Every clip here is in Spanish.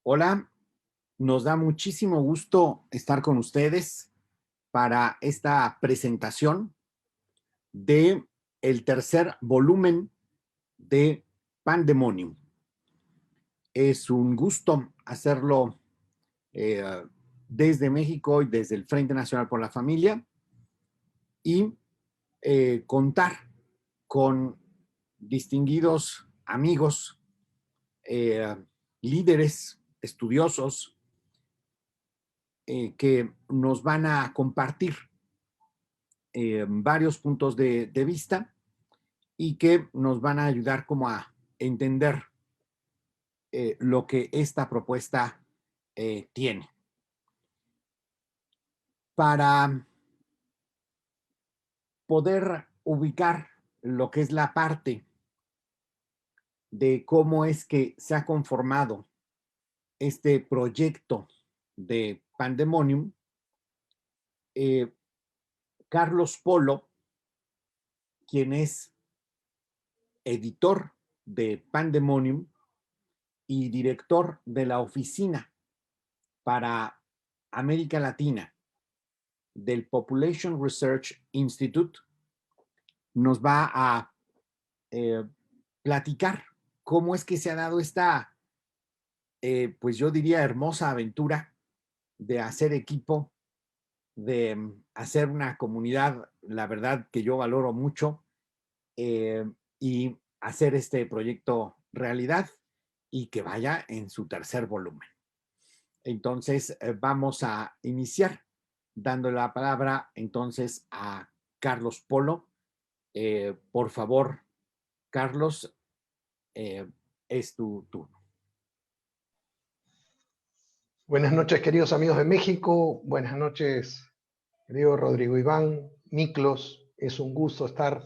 Hola, nos da muchísimo gusto estar con ustedes para esta presentación de el tercer volumen de Pandemonium. Es un gusto hacerlo eh, desde México y desde el Frente Nacional por la Familia y contar con distinguidos amigos, eh, líderes, estudiosos, que nos van a compartir varios puntos de vista y que nos van a ayudar como a entender lo que esta propuesta tiene. Para poder ubicar lo que es la parte de cómo es que se ha conformado este proyecto de Pandemonium, eh, Carlos Polo, quien es editor de Pandemonium y director de la oficina para América Latina del Population Research Institute, nos va a eh, platicar cómo es que se ha dado esta, pues yo diría, hermosa aventura de hacer equipo, de hacer una comunidad, la verdad que yo valoro mucho, y hacer este proyecto realidad y que vaya en su tercer volumen. Entonces, vamos a iniciar dando la palabra entonces a Carlos Polo. Por favor, Carlos, eh, es tu turno. Buenas noches, queridos amigos de México. Buenas noches, querido Rodrigo Iván, Miklos. Es un gusto estar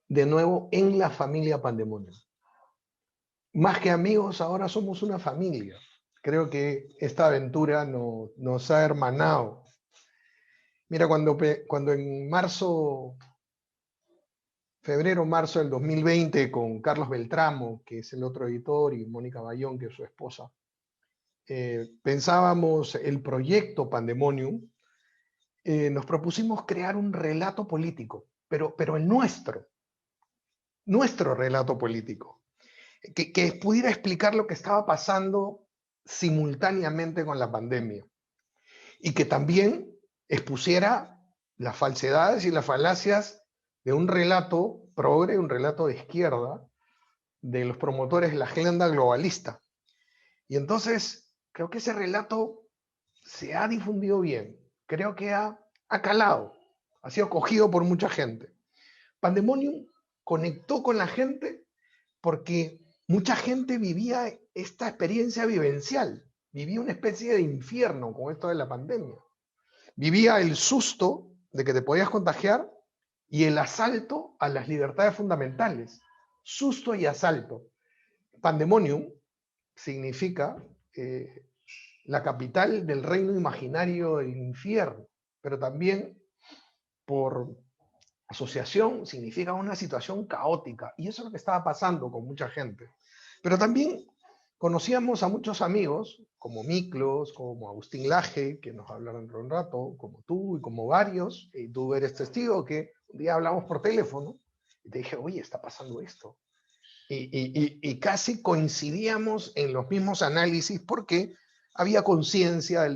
de nuevo en la familia Pandemonium. Más que amigos, ahora somos una familia. Creo que esta aventura nos ha hermanado. Mira, cuando en febrero-marzo del 2020, con Carlos Beltramo, que es el otro editor, y Mónica Bayón, que es su esposa, pensábamos el proyecto Pandemonium, nos propusimos crear un relato político, pero el nuestro relato político, que pudiera explicar lo que estaba pasando simultáneamente con la pandemia y que también expusiera las falsedades y las falacias de un relato progre, un relato de izquierda, de los promotores de la agenda globalista. Y entonces creo que ese relato se ha difundido bien, creo que ha calado, ha sido cogido por mucha gente. Pandemonium conectó con la gente porque mucha gente vivía esta experiencia vivencial, vivía una especie de infierno con esto de la pandemia. Vivía el susto de que te podías contagiar y el asalto a las libertades fundamentales. Susto y asalto. Pandemonium significa la capital del reino imaginario del infierno, pero también por asociación significa una situación caótica, y eso es lo que estaba pasando con mucha gente. Pero también conocíamos a muchos amigos, como Miklos, como Agustín Laje, que nos hablaron dentro de un rato, como tú y como varios, y tú eres testigo, que un día hablamos por teléfono y te dije, oye, está pasando esto. Y casi coincidíamos en los mismos análisis porque había conciencia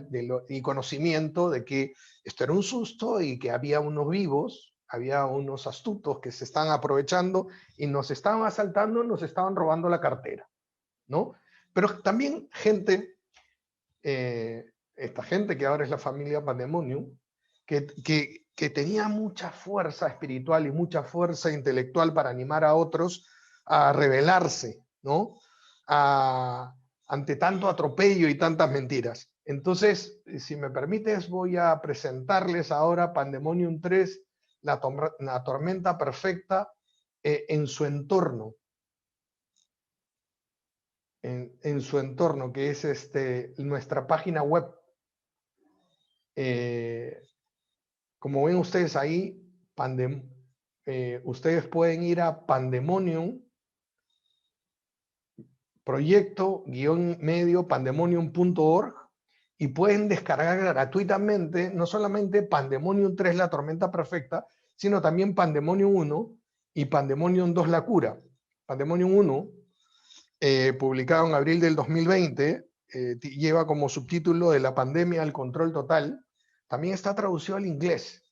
y conocimiento de que esto era un susto y que había unos vivos, había unos astutos que se estaban aprovechando y nos estaban asaltando, nos estaban robando la cartera, ¿no? Pero también esta gente que ahora es la familia Pandemonium, que tenía mucha fuerza espiritual y mucha fuerza intelectual para animar a otros a rebelarse, ¿no? Ante tanto atropello y tantas mentiras. Entonces, si me permites, voy a presentarles ahora Pandemonium 3, la tormenta perfecta, en su entorno. En su entorno, que es nuestra página web. Como ven ustedes ahí, ustedes pueden ir a Pandemonium, proyecto-medio-pandemonium.org y pueden descargar gratuitamente no solamente Pandemonium 3, la tormenta perfecta, sino también Pandemonium 1 y Pandemonium 2, la cura. Pandemonium 1, publicado en abril del 2020, lleva como subtítulo de la pandemia al control total. También está traducido al inglés.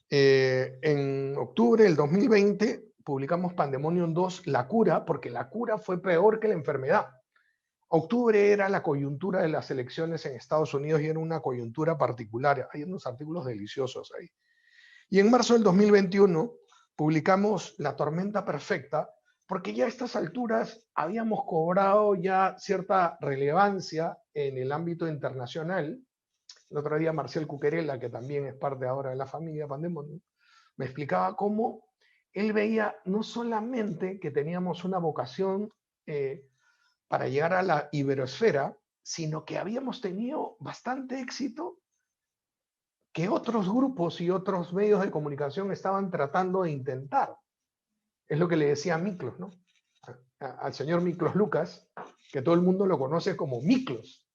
En octubre del 2020 publicamos Pandemonium 2, la cura, porque la cura fue peor que la enfermedad. Octubre era la coyuntura de las elecciones en Estados Unidos y era una coyuntura particular. Hay unos artículos deliciosos ahí. Y en marzo del 2021 publicamos La tormenta perfecta, porque ya a estas alturas habíamos cobrado ya cierta relevancia en el ámbito internacional. El otro día Marcial Cuquerella, que también es parte ahora de la familia Pandemonium, me explicaba cómo él veía no solamente que teníamos una vocación para llegar a la iberosfera, sino que habíamos tenido bastante éxito que otros grupos y otros medios de comunicación estaban tratando de intentar. Es lo que le decía a Miklos, ¿no? Al señor Miklos Lucas, que todo el mundo lo conoce como Miklos.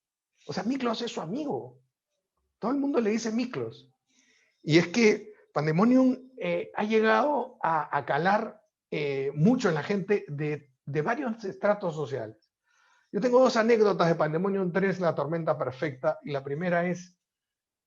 O sea, Miklos es su amigo. Todo el mundo le dice Miklos. Y es que Pandemonium ha llegado a calar mucho en la gente de varios estratos sociales. Yo tengo dos anécdotas de Pandemonium 3, la tormenta perfecta, y la primera es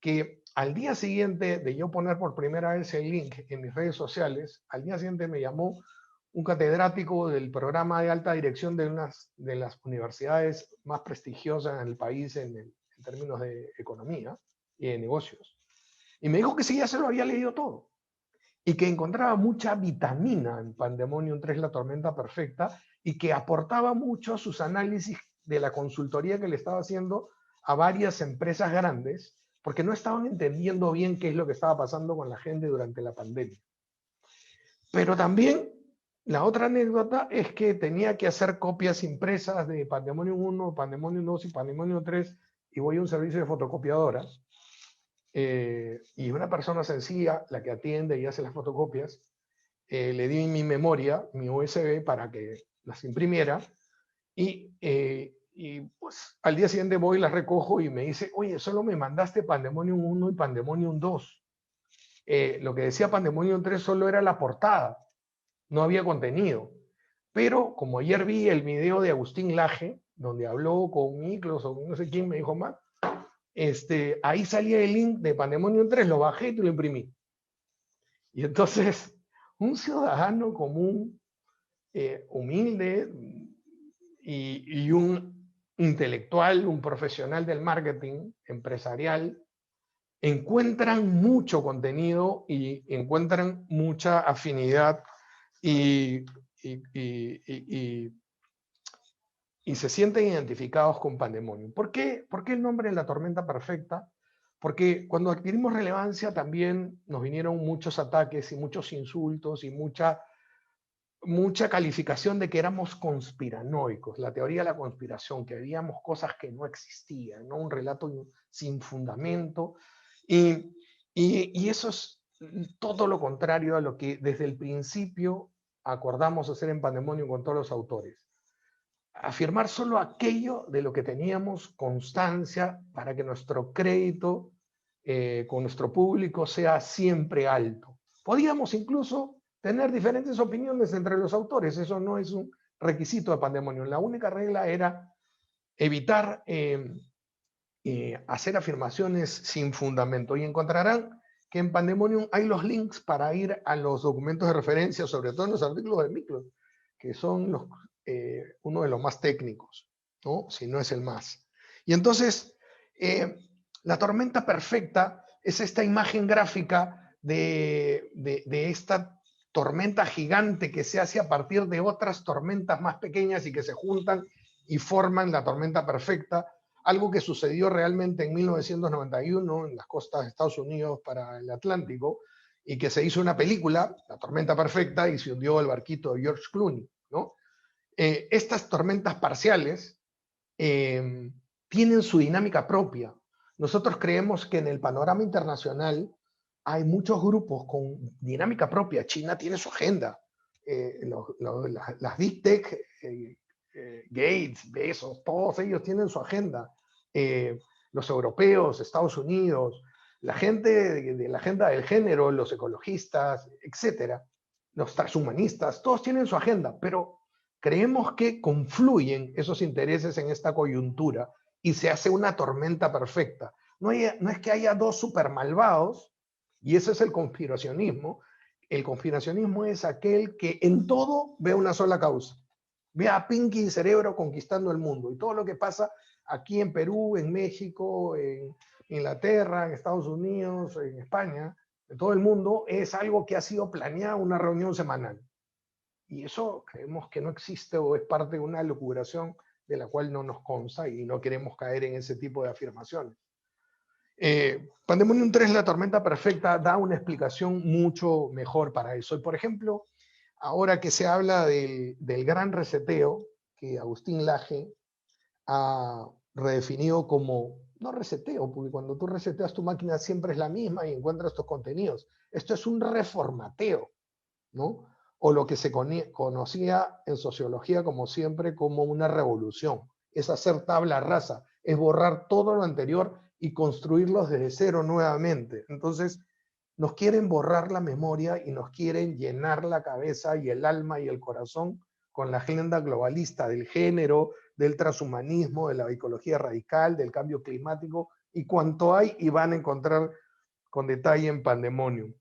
que al día siguiente de yo poner por primera vez el link en mis redes sociales, al día siguiente me llamó un catedrático del programa de alta dirección de una de las universidades más prestigiosas en el país en términos de economía y de negocios. Y me dijo que sí, ya se lo había leído todo. Y que encontraba mucha vitamina en Pandemonium 3, la tormenta perfecta, y que aportaba mucho a sus análisis de la consultoría que le estaba haciendo a varias empresas grandes, porque no estaban entendiendo bien qué es lo que estaba pasando con la gente durante la pandemia. Pero también la otra anécdota es que tenía que hacer copias impresas de Pandemonium 1, Pandemonium 2 y Pandemonium 3, y voy a un servicio de fotocopiadoras. Y una persona sencilla, la que atiende y hace las fotocopias, le di mi memoria, mi USB, para que las imprimiera, y pues al día siguiente voy y las recojo y me dice, oye, solo me mandaste Pandemonium 1 y Pandemonium 2. Lo que decía Pandemonium 3 solo era la portada, no había contenido. Pero como ayer vi el video de Agustín Laje, donde habló con Miklos o no sé quién me dijo más, ahí salía el link de Pandemonium 3, lo bajé y te lo imprimí. Y entonces, un ciudadano común, humilde y un intelectual, un profesional del marketing empresarial, encuentran mucho contenido y encuentran mucha afinidad y se sienten identificados con Pandemonium. ¿Por qué el nombre de la tormenta perfecta? Porque cuando adquirimos relevancia también nos vinieron muchos ataques y muchos insultos y mucha calificación de que éramos conspiranoicos, la teoría de la conspiración, que veíamos cosas que no existían, ¿no? Un relato sin fundamento. Y eso es todo lo contrario a lo que desde el principio acordamos hacer en Pandemonium con todos los autores. Afirmar solo aquello de lo que teníamos constancia para que nuestro crédito con nuestro público sea siempre alto. Podíamos incluso tener diferentes opiniones entre los autores, eso no es un requisito de Pandemonium. La única regla era evitar hacer afirmaciones sin fundamento. Y encontrarán que en Pandemonium hay los links para ir a los documentos de referencia, sobre todo en los artículos de Miklos, que son uno de los más técnicos, ¿no? Si no es el más. Y entonces, la tormenta perfecta es esta imagen gráfica de esta tormenta gigante que se hace a partir de otras tormentas más pequeñas y que se juntan y forman la tormenta perfecta, algo que sucedió realmente en 1991 en las costas de Estados Unidos para el Atlántico, y que se hizo una película, La tormenta perfecta, y se hundió el barquito de George Clooney, ¿no? Estas tormentas parciales tienen su dinámica propia. Nosotros creemos que en el panorama internacional hay muchos grupos con dinámica propia. China tiene su agenda. Las Big Tech, Gates, Bezos, todos ellos tienen su agenda. Los europeos, Estados Unidos, la gente de la agenda del género, los ecologistas, etcétera, los transhumanistas, todos tienen su agenda, pero creemos que confluyen esos intereses en esta coyuntura y se hace una tormenta perfecta. No es que haya dos super malvados, y ese es el conspiracionismo. El conspiracionismo es aquel que en todo ve una sola causa. Ve a Pinky Cerebro conquistando el mundo, y todo lo que pasa aquí en Perú, en México, en Inglaterra, en Estados Unidos, en España, en todo el mundo, es algo que ha sido planeado, una reunión semanal. Y eso creemos que no existe o es parte de una locuración de la cual no nos consta y no queremos caer en ese tipo de afirmaciones. Pandemonium 3, La Tormenta Perfecta, da una explicación mucho mejor para eso. Y por ejemplo, ahora que se habla del gran reseteo, que Agustín Laje ha redefinido como, no reseteo, porque cuando tú reseteas tu máquina siempre es la misma y encuentras tus contenidos. Esto es un reformateo, ¿no? O lo que se conocía en sociología como siempre como una revolución. Es hacer tabla rasa, es borrar todo lo anterior y construirlos desde cero nuevamente. Entonces, nos quieren borrar la memoria y nos quieren llenar la cabeza y el alma y el corazón con la agenda globalista del género, del transhumanismo, de la ecología radical, del cambio climático y cuanto hay y van a encontrar con detalle en Pandemonium.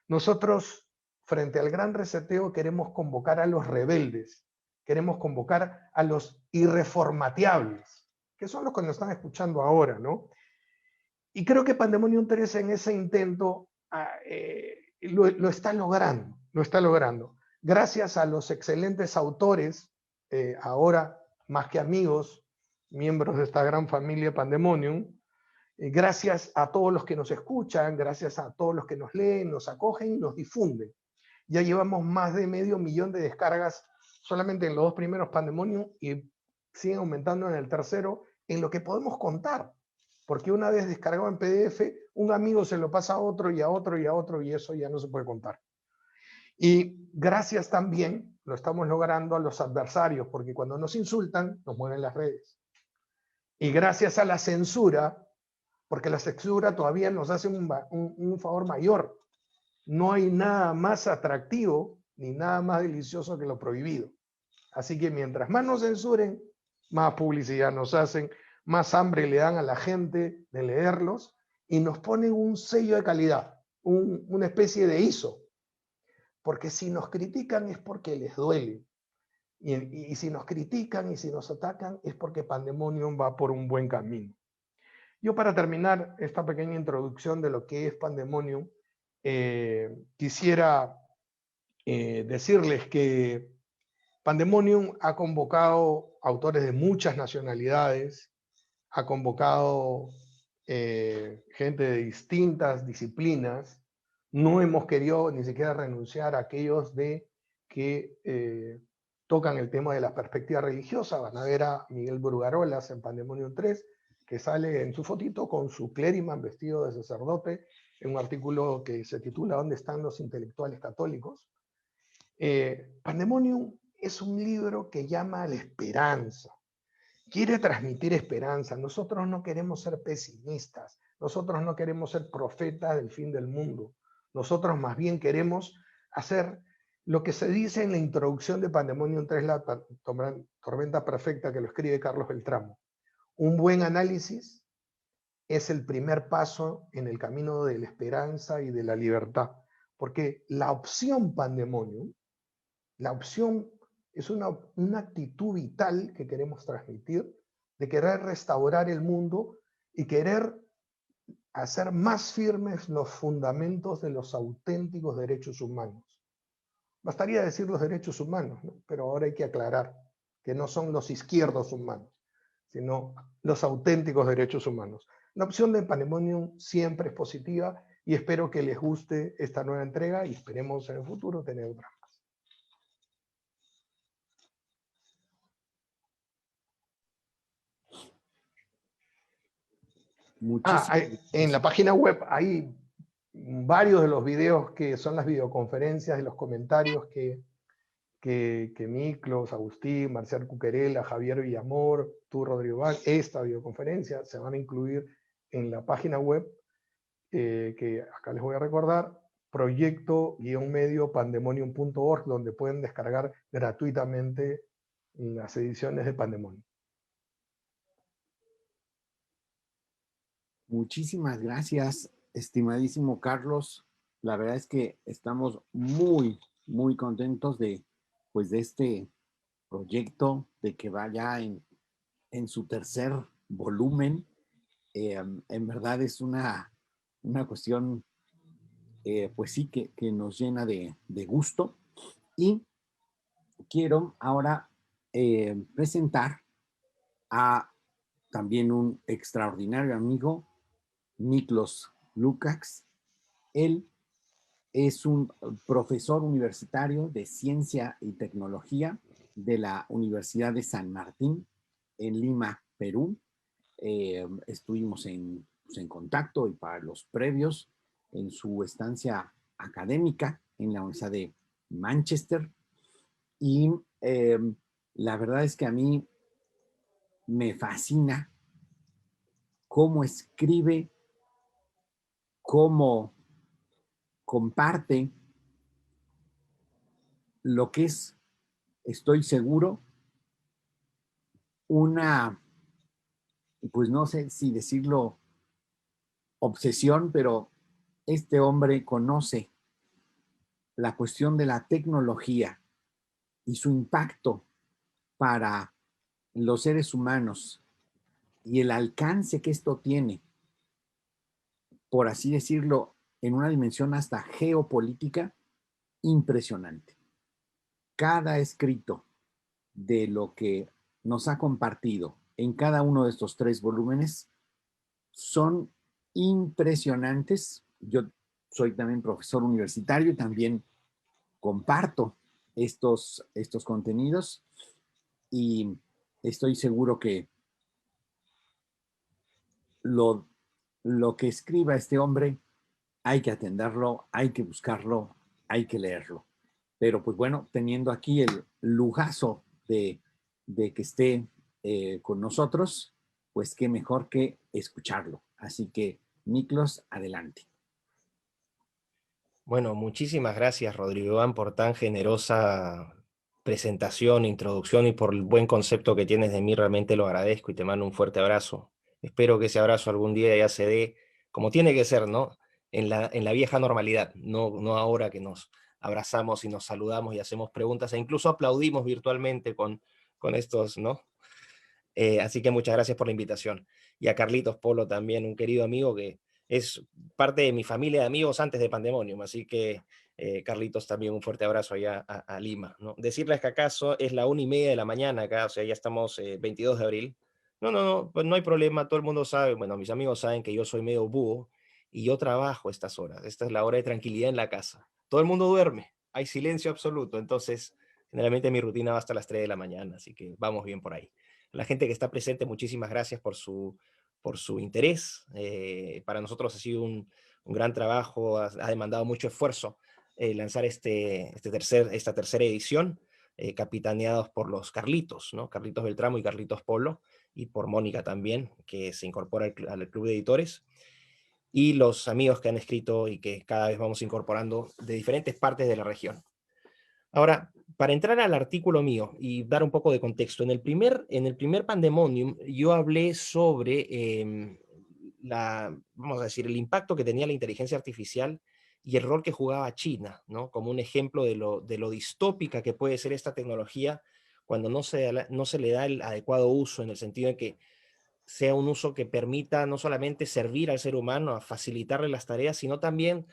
Nosotros, frente al gran reseteo, queremos convocar a los rebeldes, queremos convocar a los irreformateables, que son los que nos están escuchando ahora, ¿no? Y creo que Pandemonium 3 en ese intento lo está logrando, lo está logrando. Gracias a los excelentes autores, ahora más que amigos, miembros de esta gran familia Pandemonium, gracias a todos los que nos escuchan, gracias a todos los que nos leen, nos acogen y nos difunden. Ya llevamos más de 500.000 de descargas solamente en los 2 primeros Pandemonium y siguen aumentando en el tercero, en lo que podemos contar. Porque una vez descargado en PDF, un amigo se lo pasa a otro y a otro y a otro y eso ya no se puede contar. Y gracias también, lo estamos logrando, a los adversarios, porque cuando nos insultan, nos mueven las redes. Y gracias a la censura, porque la censura todavía nos hace un favor mayor. No hay nada más atractivo ni nada más delicioso que lo prohibido. Así que mientras más nos censuren, más publicidad nos hacen, más hambre le dan a la gente de leerlos y nos ponen un sello de calidad, una especie de ISO. Porque si nos critican es porque les duele. Y si nos critican y si nos atacan es porque Pandemonium va por un buen camino. Yo, para terminar esta pequeña introducción de lo que es Pandemonium, quisiera decirles que Pandemonium ha convocado autores de muchas nacionalidades, ha convocado gente de distintas disciplinas. No hemos querido ni siquiera renunciar a aquellos que tocan el tema de la perspectiva religiosa. Van a ver a Miguel Brugarolas en Pandemonium 3, que sale en su fotito con su clériman vestido de sacerdote, en un artículo que se titula ¿Dónde están los intelectuales católicos? Pandemonium es un libro que llama a la esperanza, quiere transmitir esperanza. Nosotros no queremos ser pesimistas, nosotros no queremos ser profetas del fin del mundo, nosotros más bien queremos hacer lo que se dice en la introducción de Pandemonium 3, La Tormenta Perfecta, que lo escribe Carlos Beltramo. Un buen análisis es el primer paso en el camino de la esperanza y de la libertad, porque la opción Pandemonium, la opción es una actitud vital que queremos transmitir, de querer restaurar el mundo y querer hacer más firmes los fundamentos de los auténticos derechos humanos. Bastaría decir los derechos humanos, ¿no? Pero ahora hay que aclarar que no son los izquierdos humanos, sino los auténticos derechos humanos. La opción de Pandemonium siempre es positiva y espero que les guste esta nueva entrega y esperemos en el futuro tener otra. En la página web hay varios de los videos que son las videoconferencias, de los comentarios que que Miklos, Agustín, Marcial Cuquerela, Javier Villamor, tú, Rodrigo Van, esta videoconferencia se van a incluir en la página web que acá les voy a recordar, proyecto-medio-pandemonium.org, donde pueden descargar gratuitamente las ediciones de Pandemonium. Muchísimas gracias, estimadísimo Carlos. La verdad es que estamos muy, muy contentos pues, de este proyecto, de que vaya en su tercer volumen. En verdad es una cuestión, pues sí, que nos llena de gusto. Y quiero ahora presentar a también un extraordinario amigo, Miklos Lukács. Él es un profesor universitario de ciencia y tecnología de la Universidad de San Martín en Lima, Perú. Estuvimos pues, en contacto y para los previos en su estancia académica en la Universidad de Manchester. Y la verdad es que a mí me fascina cómo escribe, cómo comparte lo que es, estoy seguro, una, pues no sé si decirlo obsesión, pero este hombre conoce la cuestión de la tecnología y su impacto para los seres humanos y el alcance que esto tiene, por así decirlo, en una dimensión hasta geopolítica, impresionante. Cada escrito de lo que nos ha compartido en cada uno de estos 3 volúmenes son impresionantes. Yo soy también profesor universitario y también comparto estos contenidos y estoy seguro que lo, lo que escriba este hombre hay que atenderlo, hay que buscarlo, hay que leerlo. Pero pues bueno, teniendo aquí el lujazo de que esté con nosotros, pues qué mejor que escucharlo. Así que, Miklos, adelante. Bueno, muchísimas gracias, Rodrigo Iván, por tan generosa presentación, introducción y por el buen concepto que tienes de mí. Realmente lo agradezco y te mando un fuerte abrazo. Espero que ese abrazo algún día ya se dé como tiene que ser, ¿no? En la vieja normalidad, no ahora que nos abrazamos y nos saludamos y hacemos preguntas e incluso aplaudimos virtualmente con estos, ¿no? Así que muchas gracias por la invitación. Y a Carlitos Polo también, un querido amigo que es parte de mi familia de amigos antes de Pandemonium. Así que, Carlitos, también un fuerte abrazo allá a Lima, ¿no? Decirles que acaso es la 1:30 de la mañana acá, o sea, ya estamos 22 de abril. No, pues no hay problema, todo el mundo sabe, bueno, mis amigos saben que yo soy medio búho y yo trabajo a estas horas. Esta es la hora de tranquilidad en la casa. Todo el mundo duerme, hay silencio absoluto, entonces generalmente mi rutina va hasta las 3 de la mañana, así que vamos bien por ahí. La gente que está presente, muchísimas gracias por su interés. Para nosotros ha sido un gran trabajo, ha demandado mucho esfuerzo lanzar esta tercera edición, capitaneados por los Carlitos, ¿no? Carlitos Beltramo y Carlitos Polo, y por Mónica también, que se incorpora al club de editores, y los amigos que han escrito y que cada vez vamos incorporando de diferentes partes de la región. Ahora, para entrar al artículo mío y dar un poco de contexto, en el primer Pandemonium yo hablé sobre vamos a decir, el impacto que tenía la inteligencia artificial y el rol que jugaba China, ¿no? Como un ejemplo de lo distópica que puede ser esta tecnología cuando no se le da el adecuado uso, en el sentido de que sea un uso que permita no solamente servir al ser humano, a facilitarle las tareas, sino también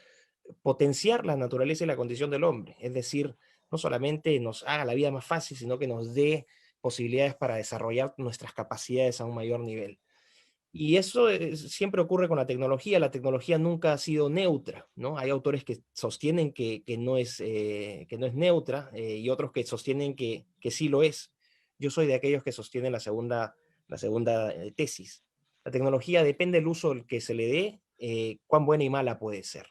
potenciar la naturaleza y la condición del hombre. Es decir, no solamente nos haga la vida más fácil, sino que nos dé posibilidades para desarrollar nuestras capacidades a un mayor nivel. Y eso siempre ocurre con la tecnología. La tecnología nunca ha sido neutra, ¿no? Hay autores que sostienen que no es neutra, y otros que sostienen que sí lo es. Yo soy de aquellos que sostienen la segunda tesis. La tecnología depende del uso que se le dé, cuán buena y mala puede ser.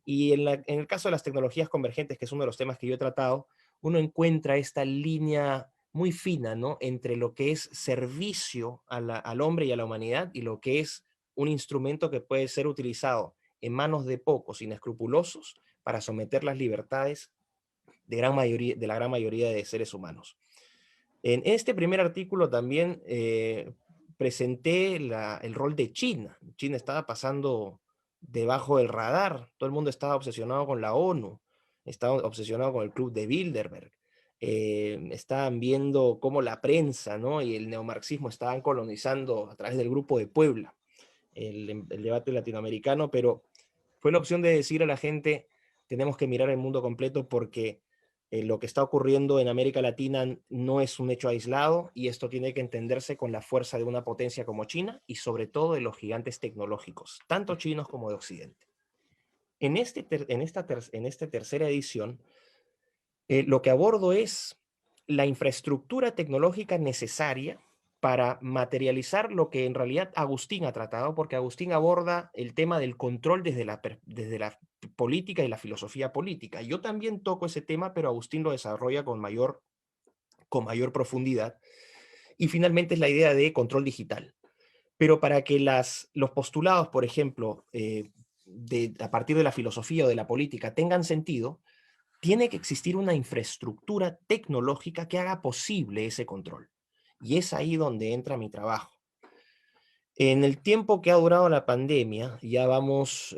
Y en el caso de las tecnologías convergentes, que es uno de los temas que yo he tratado, uno encuentra esta línea muy fina, ¿no?, entre lo que es servicio al hombre y a la humanidad y lo que es un instrumento que puede ser utilizado en manos de pocos inescrupulosos para someter las libertades de la gran mayoría de seres humanos. En este primer artículo también presenté el rol de China. China estaba pasando debajo del radar, todo el mundo estaba obsesionado con la ONU, estaba obsesionado con el Club de Bilderberg, estaban viendo cómo la prensa, ¿no?, y el neomarxismo estaban colonizando a través del Grupo de Puebla el debate latinoamericano, pero fue la opción de decir a la gente, tenemos que mirar el mundo completo porque lo que está ocurriendo en América Latina no es un hecho aislado y esto tiene que entenderse con la fuerza de una potencia como China y sobre todo de los gigantes tecnológicos, tanto chinos como de Occidente. En esta tercera edición, lo que abordo es la infraestructura tecnológica necesaria para materializar lo que en realidad Agustín ha tratado, porque Agustín aborda el tema del control desde la política y la filosofía política. Yo también toco ese tema, pero Agustín lo desarrolla con mayor profundidad. Y finalmente es la idea de control digital. Pero para que los postulados, por ejemplo, a partir de la filosofía o de la política tengan sentido, tiene que existir una infraestructura tecnológica que haga posible ese control. Y es ahí donde entra mi trabajo. En el tiempo que ha durado la pandemia, ya vamos,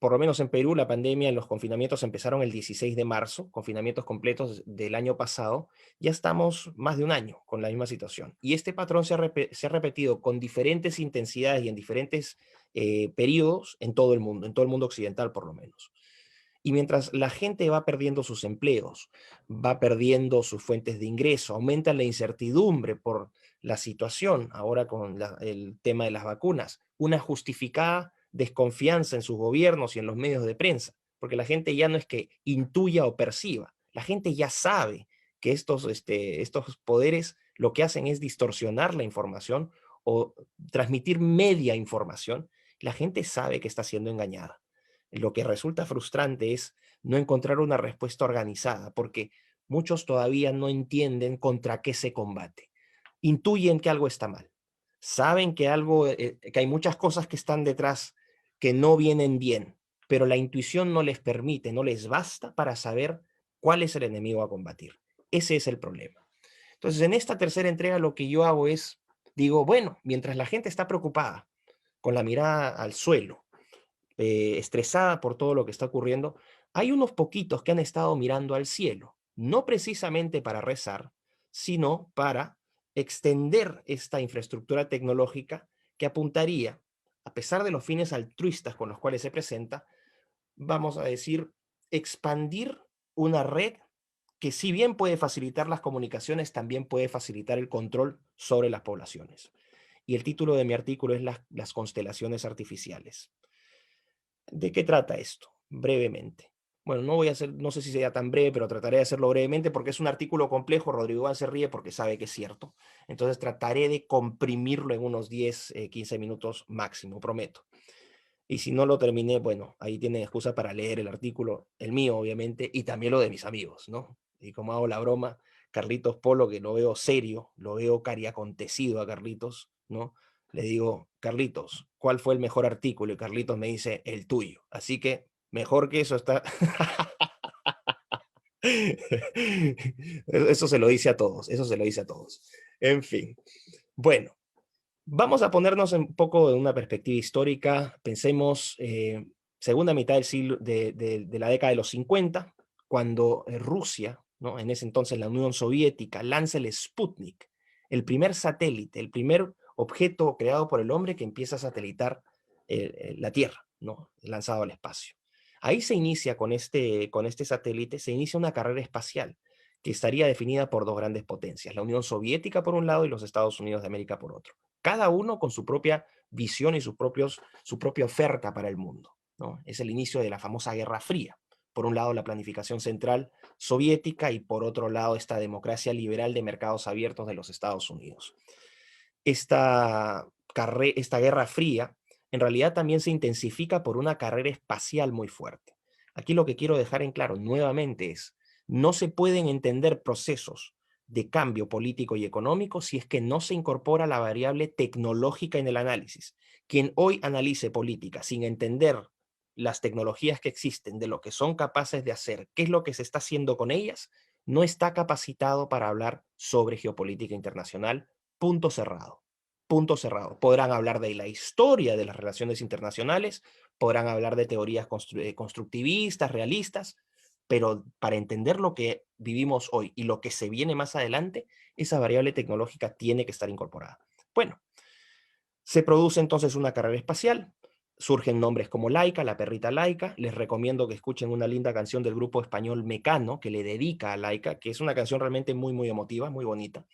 por lo menos en Perú, la pandemia, los confinamientos empezaron el 16 de marzo, confinamientos completos del año pasado, ya estamos más de un año con la misma situación. Y este patrón se ha repetido con diferentes intensidades y en diferentes periodos en todo el mundo occidental por lo menos. Y mientras la gente va perdiendo sus empleos, va perdiendo sus fuentes de ingreso, aumenta la incertidumbre por la situación, ahora con el tema de las vacunas, una justificada desconfianza en sus gobiernos y en los medios de prensa, porque la gente ya no es que intuya o perciba, la gente ya sabe que estos poderes lo que hacen es distorsionar la información o transmitir media información. La gente sabe que está siendo engañada. Lo que resulta frustrante es no encontrar una respuesta organizada, porque muchos todavía no entienden contra qué se combate. Intuyen que algo está mal. Saben que que hay muchas cosas que están detrás que no vienen bien, pero la intuición no les permite, no les basta para saber cuál es el enemigo a combatir. Ese es el problema. Entonces, en esta tercera entrega lo que yo hago es, digo, bueno, mientras la gente está preocupada, con la mirada al suelo, estresada por todo lo que está ocurriendo, hay unos poquitos que han estado mirando al cielo, no precisamente para rezar, sino para extender esta infraestructura tecnológica que apuntaría, a pesar de los fines altruistas con los cuales se presenta, vamos a decir, expandir una red que si bien puede facilitar las comunicaciones, también puede facilitar el control sobre las poblaciones. Y el título de mi artículo es las constelaciones artificiales. ¿De qué trata esto? Brevemente. Bueno, no sé si sea tan breve, pero trataré de hacerlo brevemente porque es un artículo complejo. Rodrigo Iván se ríe porque sabe que es cierto. Entonces trataré de comprimirlo en unos 10, 15 minutos máximo, prometo. Y si no lo terminé, bueno, ahí tienen excusa para leer el artículo, el mío obviamente, y también lo de mis amigos, ¿no? Y como hago la broma, Carlitos Polo, que lo veo serio, lo veo cariacontecido a Carlitos, ¿no? Le digo, Carlitos, ¿cuál fue el mejor artículo? Y Carlitos me dice, el tuyo. Así que mejor que eso está. Eso se lo dice a todos, eso se lo dice a todos. En fin, bueno, vamos a ponernos un poco en una perspectiva histórica. Pensemos, segunda mitad del siglo, de la década de los 50, cuando Rusia, ¿no?, en ese entonces la Unión Soviética, lanza el Sputnik, el primer satélite, el primer objeto creado por el hombre que empieza a satelitar la Tierra, ¿no?, lanzado al espacio. Ahí se inicia con este satélite, se inicia una carrera espacial que estaría definida por dos grandes potencias, la Unión Soviética por un lado y los Estados Unidos de América por otro. Cada uno con su propia visión y su propia oferta para el mundo, ¿no? Es el inicio de la famosa Guerra Fría. Por un lado, la planificación central soviética y por otro lado, esta democracia liberal de mercados abiertos de los Estados Unidos. Esta Guerra Fría en realidad también se intensifica por una carrera espacial muy fuerte. Aquí lo que quiero dejar en claro nuevamente es, No se pueden entender procesos de cambio político y económico si es que no se incorpora la variable tecnológica en el análisis. Quien hoy analice política sin entender las tecnologías que existen, de lo que son capaces de hacer, qué es lo que se está haciendo con ellas, no está capacitado para hablar sobre geopolítica internacional. Punto cerrado. Punto cerrado. Podrán hablar de la historia de las relaciones internacionales, podrán hablar de teorías constructivistas, realistas, pero para entender lo que vivimos hoy y lo que se viene más adelante, esa variable tecnológica tiene que estar incorporada. Bueno, se produce entonces una carrera espacial, surgen nombres como Laika, la perrita Laika. Les recomiendo que escuchen una linda canción del grupo español Mecano, que le dedica a Laika, que es una canción realmente muy, muy emotiva, muy bonita.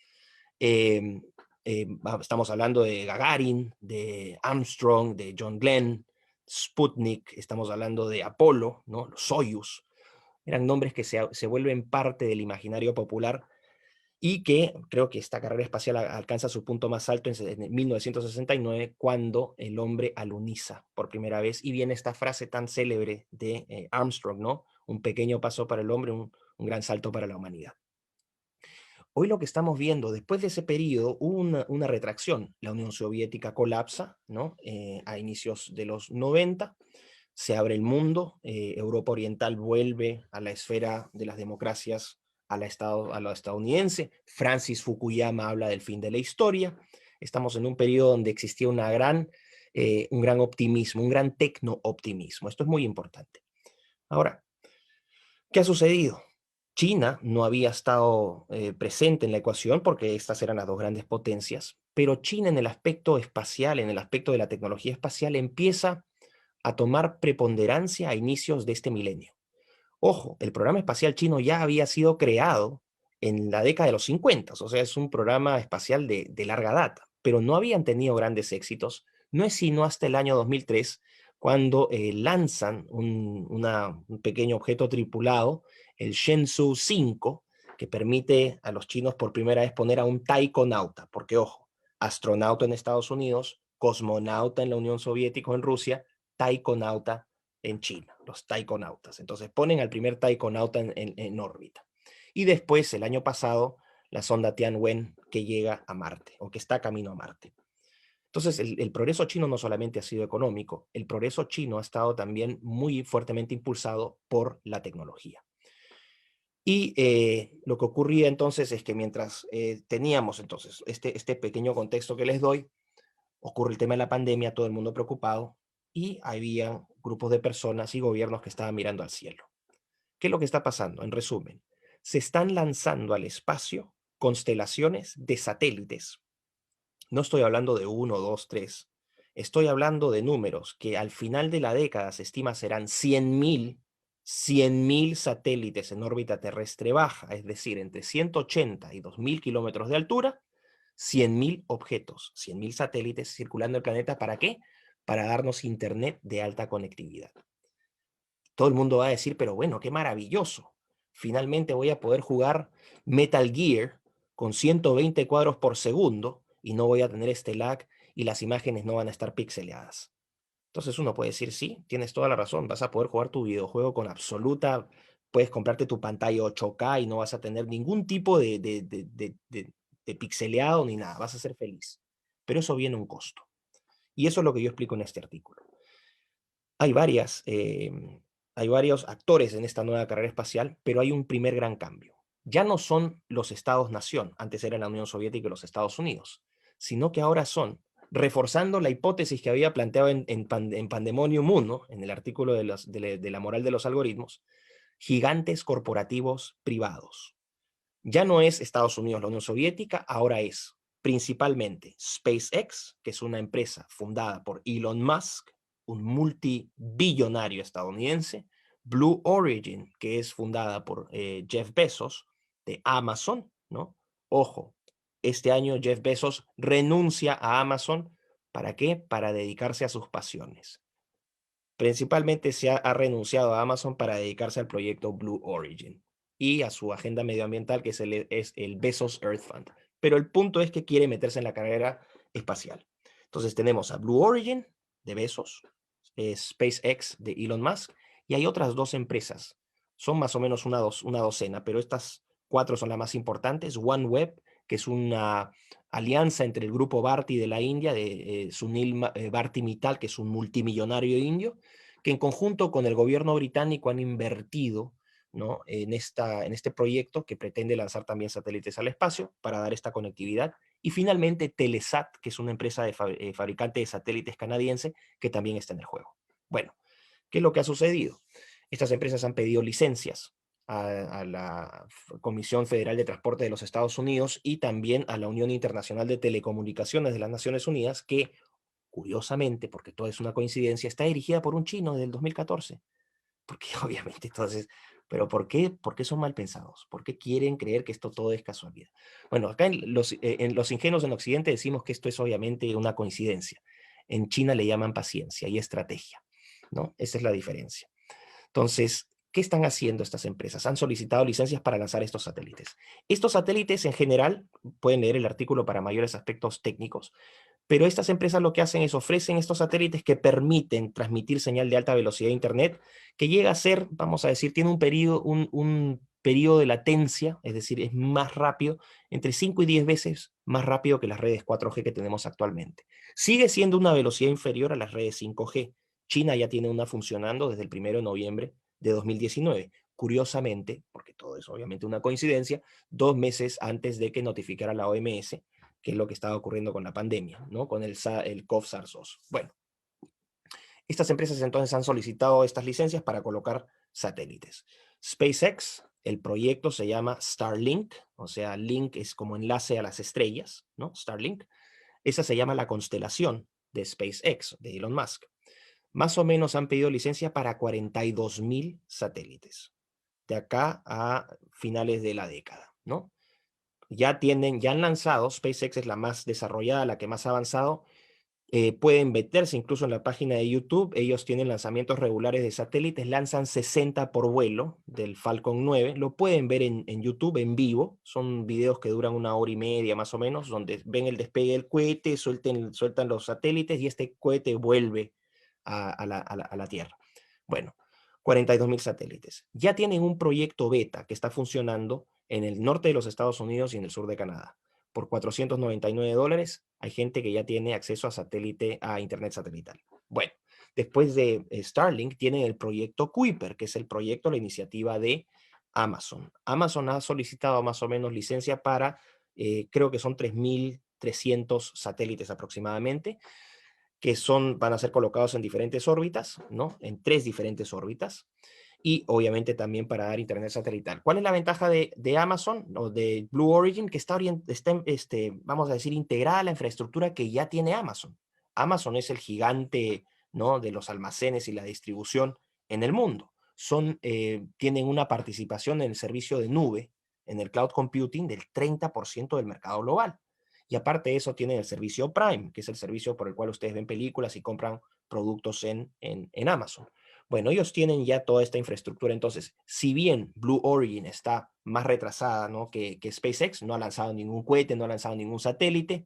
Estamos hablando de Gagarin, de Armstrong, de John Glenn, Sputnik, estamos hablando de Apolo, ¿no? Los Soyuz. Eran nombres que se vuelven parte del imaginario popular y que creo que esta carrera espacial alcanza su punto más alto en 1969, cuando el hombre aluniza por primera vez, y viene esta frase tan célebre de Armstrong, ¿no? Un pequeño paso para el hombre, un gran salto para la humanidad. Hoy lo que estamos viendo, después de ese periodo, hubo una retracción. La Unión Soviética colapsa, ¿no? A inicios de los 90, se abre el mundo, Europa Oriental vuelve a la esfera de las democracias a la estadounidense, Francis Fukuyama habla del fin de la historia, estamos en un periodo donde existía un gran optimismo, un gran tecno-optimismo. Esto es muy importante. Ahora, ¿qué ha sucedido? China no había estado presente en la ecuación porque estas eran las dos grandes potencias, pero China en el aspecto espacial, en el aspecto de la tecnología espacial, empieza a tomar preponderancia a inicios de este milenio. Ojo, el programa espacial chino ya había sido creado en la década de los 50, o sea, es un programa espacial de larga data, pero no habían tenido grandes éxitos. No es sino hasta el año 2003 cuando lanzan un pequeño objeto tripulado, el Shenzhou 5, que permite a los chinos por primera vez poner a un taikonauta, porque ojo, astronauta en Estados Unidos, cosmonauta en la Unión Soviética o en Rusia, taikonauta en China, los taikonautas. Entonces ponen al primer taikonauta en órbita. Y después, el año pasado, la sonda Tianwen, que llega a Marte, o que está camino a Marte. Entonces, el progreso chino no solamente ha sido económico, el progreso chino ha estado también muy fuertemente impulsado por la tecnología. Y lo que ocurría entonces es que mientras teníamos entonces este pequeño contexto que les doy, ocurre el tema de la pandemia, todo el mundo preocupado, y había grupos de personas y gobiernos que estaban mirando al cielo. ¿Qué es lo que está pasando? En resumen, se están lanzando al espacio constelaciones de satélites. No estoy hablando de 1, 2, 3. Estoy hablando de números que al final de la década se estima serán 100.000 satélites en órbita terrestre baja, es decir, entre 180 y 2.000 kilómetros de altura, 100.000 objetos, 100.000 satélites circulando el planeta. ¿Para qué? Para darnos internet de alta conectividad. Todo el mundo va a decir, pero bueno, qué maravilloso. Finalmente voy a poder jugar Metal Gear con 120 cuadros por segundo y no voy a tener este lag y las imágenes no van a estar pixeleadas. Entonces uno puede decir, sí, tienes toda la razón, vas a poder jugar tu videojuego con absoluta, puedes comprarte tu pantalla 8K y no vas a tener ningún tipo de pixeleado ni nada, vas a ser feliz. Pero eso viene a un costo. Y eso es lo que yo explico en este artículo. Hay varios actores en esta nueva carrera espacial, pero hay un primer gran cambio. Ya no son los Estados-nación, antes eran la Unión Soviética y los Estados Unidos, sino que ahora son, reforzando la hipótesis que había planteado en Pandemonium 1, en el artículo de la moral de los algoritmos, gigantes corporativos privados. Ya no es Estados Unidos, la Unión Soviética, ahora es principalmente SpaceX, que es una empresa fundada por Elon Musk, un multibillonario estadounidense, Blue Origin, que es fundada por Jeff Bezos, de Amazon, ¿no? Ojo, este año Jeff Bezos renuncia a Amazon. ¿Para qué? Para dedicarse a sus pasiones. Principalmente ha renunciado a Amazon para dedicarse al proyecto Blue Origin y a su agenda medioambiental, que es el Bezos Earth Fund. Pero el punto es que quiere meterse en la carrera espacial. Entonces tenemos a Blue Origin de Bezos, SpaceX de Elon Musk, y hay otras dos empresas son más o menos una docena, pero estas 4 son las más importantes. OneWeb, que es una alianza entre el grupo Bharti de la India, de Sunil Bharti Mittal, que es un multimillonario indio, que en conjunto con el gobierno británico han invertido, ¿no?, en este proyecto que pretende lanzar también satélites al espacio para dar esta conectividad. Y finalmente Telesat, que es una empresa fabricante de satélites canadiense, que también está en el juego. Bueno, ¿qué es lo que ha sucedido? Estas empresas han pedido licencias a la Comisión Federal de Transporte de los Estados Unidos y también a la Unión Internacional de Telecomunicaciones de las Naciones Unidas, que curiosamente, porque todo es una coincidencia, está dirigida por un chino desde el 2014. Porque obviamente entonces, pero ¿por qué son mal pensados? ¿Por qué quieren creer que esto todo es casualidad? Bueno, acá en los ingenuos en Occidente decimos que esto es obviamente una coincidencia. En China le llaman paciencia y estrategia, ¿no? Esa es la diferencia. Entonces, ¿qué están haciendo estas empresas? Han solicitado licencias para lanzar estos satélites. Estos satélites en general, pueden leer el artículo para mayores aspectos técnicos, pero estas empresas lo que hacen es ofrecen estos satélites que permiten transmitir señal de alta velocidad de Internet, que llega a ser, vamos a decir, tiene un periodo de latencia, es decir, es más rápido, entre 5 y 10 veces más rápido que las redes 4G que tenemos actualmente. Sigue siendo una velocidad inferior a las redes 5G. China ya tiene una funcionando desde el 1 de noviembre de 2019. Curiosamente, porque todo es obviamente una coincidencia, 2 meses antes de que notificara la OMS que es lo que estaba ocurriendo con la pandemia, ¿no? Con el COVID-SARS-2. Bueno, estas empresas entonces han solicitado estas licencias para colocar satélites. SpaceX, el proyecto se llama Starlink, o sea, link es como enlace a las estrellas, ¿no? Starlink. Esa se llama la constelación de SpaceX, de Elon Musk. Más o menos han pedido licencia para 42,000 satélites, de acá a finales de la década, ¿no? Ya han lanzado, SpaceX es la más desarrollada, la que más ha avanzado, pueden meterse incluso en la página de YouTube, ellos tienen lanzamientos regulares de satélites, lanzan 60 por vuelo del Falcon 9, lo pueden ver en YouTube en vivo, son videos que duran 1 hora y media más o menos, donde ven el despegue del cohete, sueltan los satélites y este cohete vuelve a la Tierra. Bueno, 42,000 satélites. Ya tienen un proyecto beta que está funcionando en el norte de los Estados Unidos y en el sur de Canadá. Por $499 hay gente que ya tiene acceso a internet satelital. Bueno, después de Starlink tienen el proyecto Kuiper, que es el proyecto, la iniciativa de Amazon. Amazon ha solicitado más o menos licencia para, creo que son 3,300 satélites aproximadamente, que van a ser colocados en diferentes órbitas, ¿no? En 3 diferentes órbitas. Y obviamente también para dar internet satelital. ¿Cuál es la ventaja de Amazon o de Blue Origin? Que está vamos a decir, integrada a la infraestructura que ya tiene Amazon. Amazon es el gigante, ¿no?, de los almacenes y la distribución en el mundo. Tienen una participación en el servicio de nube, en el cloud computing, del 30% del mercado global. Y aparte de eso tienen el servicio Prime, que es el servicio por el cual ustedes ven películas y compran productos en Amazon. Bueno, ellos tienen ya toda esta infraestructura. Entonces, si bien Blue Origin está más retrasada, ¿no?, que SpaceX, no ha lanzado ningún cohete, no ha lanzado ningún satélite,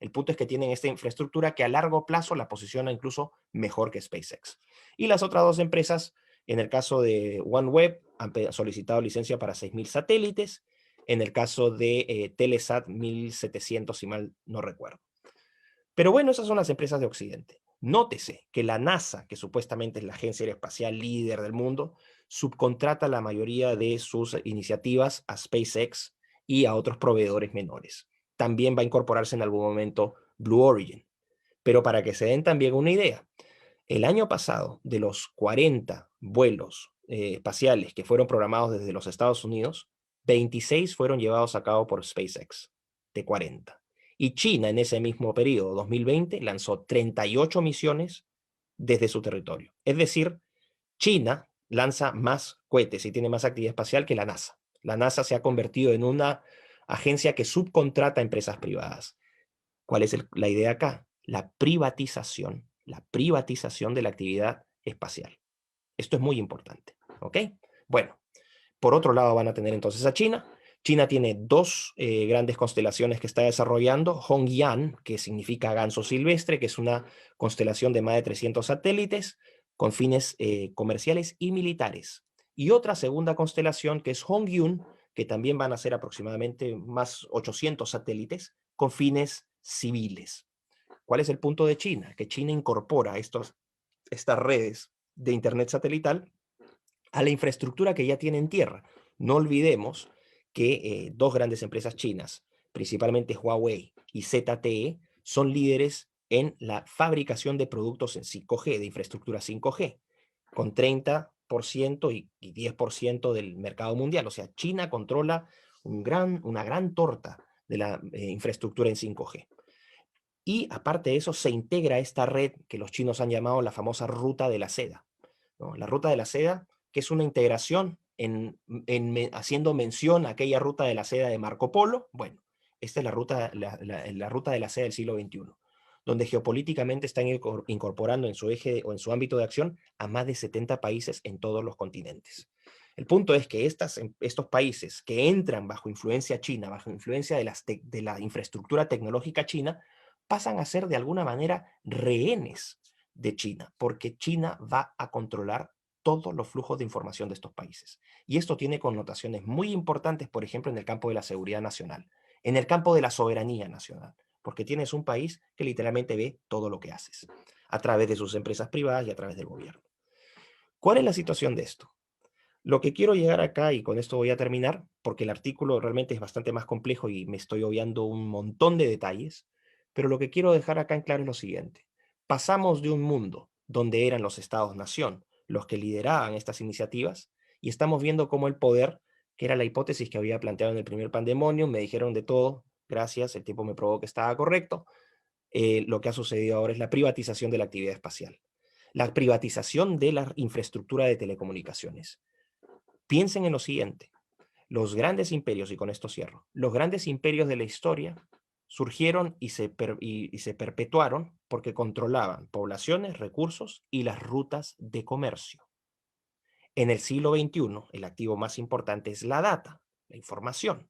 el punto es que tienen esta infraestructura que a largo plazo la posiciona incluso mejor que SpaceX. Y las otras 2 empresas, en el caso de OneWeb, han solicitado licencia para 6,000 satélites. En el caso de Telesat, 1,700, si mal no recuerdo. Pero bueno, esas son las empresas de Occidente. Nótese que la NASA, que supuestamente es la agencia aeroespacial líder del mundo, subcontrata la mayoría de sus iniciativas a SpaceX y a otros proveedores menores. También va a incorporarse en algún momento Blue Origin. Pero para que se den también una idea, el año pasado, de los 40 vuelos espaciales que fueron programados desde los Estados Unidos, 26 fueron llevados a cabo por SpaceX, de 40. Y China en ese mismo periodo, 2020, lanzó 38 misiones desde su territorio. Es decir, China lanza más cohetes y tiene más actividad espacial que la NASA. La NASA se ha convertido en una agencia que subcontrata a empresas privadas. ¿Cuál es la idea acá? La privatización de la actividad espacial. Esto es muy importante, ¿ok? Bueno, por otro lado van a tener entonces a China. China tiene 2 grandes constelaciones que está desarrollando. Hongyan, que significa ganso silvestre, que es una constelación de más de 300 satélites con fines comerciales y militares. y otra segunda constelación que es Hongyun, que también van a ser aproximadamente más 800 satélites con fines civiles. ¿Cuál es el punto de China? Que China incorpora estas redes de Internet satelital a la infraestructura que ya tiene en tierra. No olvidemos que dos grandes empresas chinas, principalmente Huawei y ZTE, son líderes en la fabricación de productos en 5G, de infraestructura 5G, con 30% y 10% del mercado mundial. O sea, China controla una gran torta de la infraestructura en 5G. Y aparte de eso, se integra esta red que los chinos han llamado la famosa ruta de la seda, ¿no? La ruta de la seda, que es una integración haciendo mención a aquella ruta de la seda de Marco Polo. Bueno, esta es la ruta de la seda del siglo XXI, donde geopolíticamente están incorporando en su eje o en su ámbito de acción a más de 70 países en todos los continentes. El punto es que estos países que entran bajo influencia china, bajo influencia de la infraestructura tecnológica china, pasan a ser de alguna manera rehenes de China, porque China va a controlar todos los flujos de información de estos países. Y esto tiene connotaciones muy importantes, por ejemplo, en el campo de la seguridad nacional, en el campo de la soberanía nacional, porque tienes un país que literalmente ve todo lo que haces, a través de sus empresas privadas y a través del gobierno. ¿Cuál es la situación de esto? Lo que quiero llegar acá, y con esto voy a terminar, porque el artículo realmente es bastante más complejo y me estoy obviando un montón de detalles, pero lo que quiero dejar acá en claro es lo siguiente. Pasamos de un mundo donde eran los estados-nación los que lideraban estas iniciativas, y estamos viendo cómo el poder, que era la hipótesis que había planteado en el primer Pandemonium, me dijeron de todo, gracias, el tiempo me probó que estaba correcto, lo que ha sucedido ahora es la privatización de la actividad espacial, la privatización de la infraestructura de telecomunicaciones. Piensen en lo siguiente, los grandes imperios, y con esto cierro, los grandes imperios de la historia surgieron y se perpetuaron porque controlaban poblaciones, recursos y las rutas de comercio. En el siglo XXI, el activo más importante es la data, la información,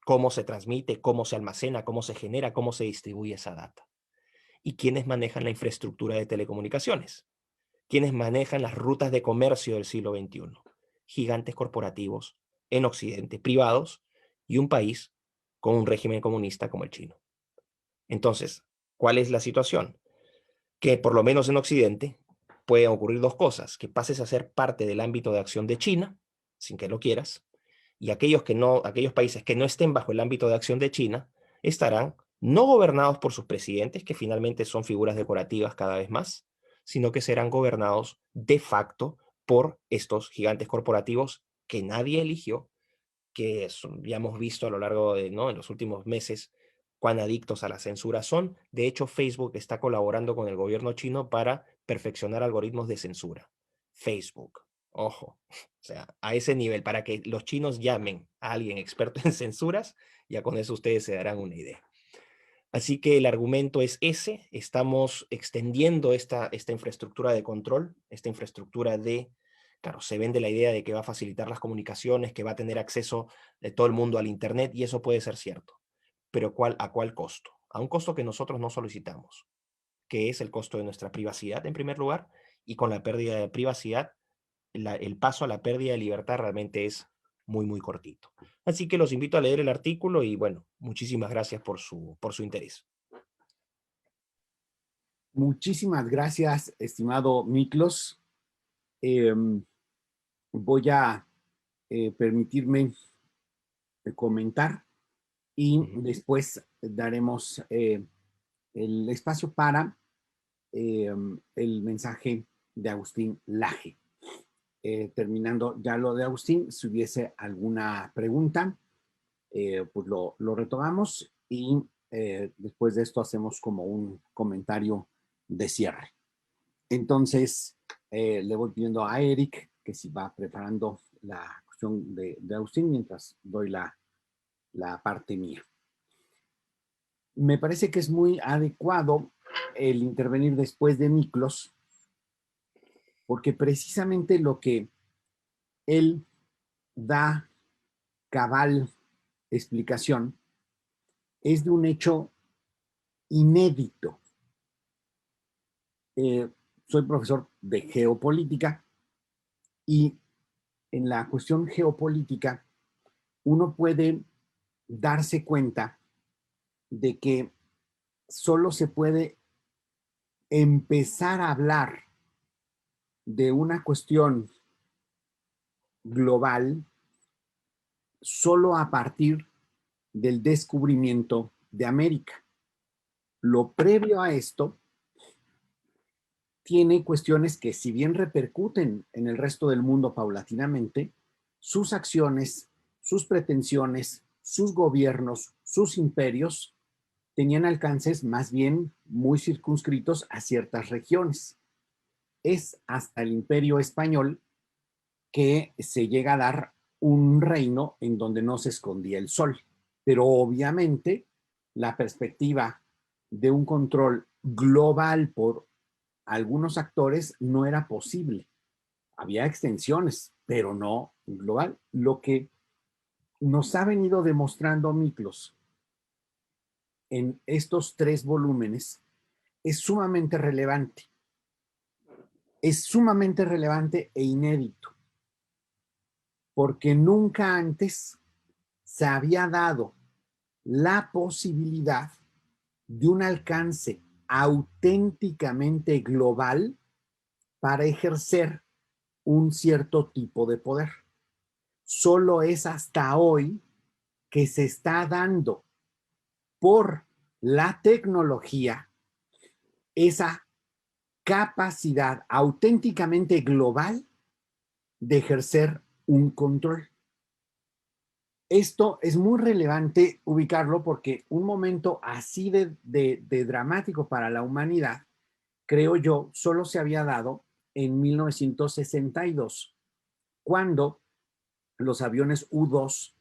cómo se transmite, cómo se almacena, cómo se genera, cómo se distribuye esa data. ¿Y quiénes manejan la infraestructura de telecomunicaciones? ¿Quiénes manejan las rutas de comercio del siglo XXI? Gigantes corporativos en Occidente, privados, y un país con un régimen comunista como el chino. Entonces, ¿cuál es la situación? Que por lo menos en Occidente pueden ocurrir dos cosas, que pases a ser parte del ámbito de acción de China, sin que lo quieras, y aquellos países que no estén bajo el ámbito de acción de China estarán no gobernados por sus presidentes, que finalmente son figuras decorativas cada vez más, sino que serán gobernados de facto por estos gigantes corporativos que nadie eligió, que ya hemos visto a lo largo de, ¿no?, en los últimos meses cuán adictos a la censura son. De hecho, Facebook está colaborando con el gobierno chino para perfeccionar algoritmos de censura. Facebook, ojo, o sea, a ese nivel, para que los chinos llamen a alguien experto en censuras, ya con eso ustedes se darán una idea. Así que el argumento es ese, estamos extendiendo esta infraestructura de control, esta infraestructura de, claro, se vende la idea de que va a facilitar las comunicaciones, que va a tener acceso de todo el mundo al Internet, y eso puede ser cierto, pero ¿a cuál costo? A un costo que nosotros no solicitamos, que es el costo de nuestra privacidad en primer lugar, y con la pérdida de privacidad, el paso a la pérdida de libertad realmente es muy, muy cortito. Así que los invito a leer el artículo y bueno, muchísimas gracias por su interés. Muchísimas gracias, estimado Miklos. Voy a permitirme comentar y después daremos el espacio para el mensaje de Agustín Laje. Terminando ya lo de Agustín, si hubiese alguna pregunta, pues lo retomamos y después de esto hacemos como un comentario de cierre. Entonces, le voy pidiendo a Eric que si va preparando la cuestión de Agustín mientras doy la parte mía. Me parece que es muy adecuado el intervenir después de Miklos, porque precisamente lo que él da cabal explicación es de un hecho inédito. Soy profesor de geopolítica y en la cuestión geopolítica, uno puede darse cuenta de que solo se puede empezar a hablar de una cuestión global solo a partir del descubrimiento de América. Lo previo a esto tiene cuestiones que, si bien repercuten en el resto del mundo paulatinamente, sus acciones, sus pretensiones, sus gobiernos, sus imperios tenían alcances más bien muy circunscritos a ciertas regiones. Es hasta el Imperio Español que se llega a dar un reino en donde no se escondía el sol. Pero obviamente la perspectiva de un control global por algunos actores no era posible. Había extensiones, pero no global. Lo que nos ha venido demostrando Miklos en estos 3 volúmenes es sumamente relevante. Es sumamente relevante e inédito, porque nunca antes se había dado la posibilidad de un alcance auténticamente global para ejercer un cierto tipo de poder. Solo es hasta hoy que se está dando por la tecnología esa capacidad auténticamente global de ejercer un control. Esto es muy relevante ubicarlo porque un momento así de dramático para la humanidad, creo yo, solo se había dado en 1962, cuando los aviones U-2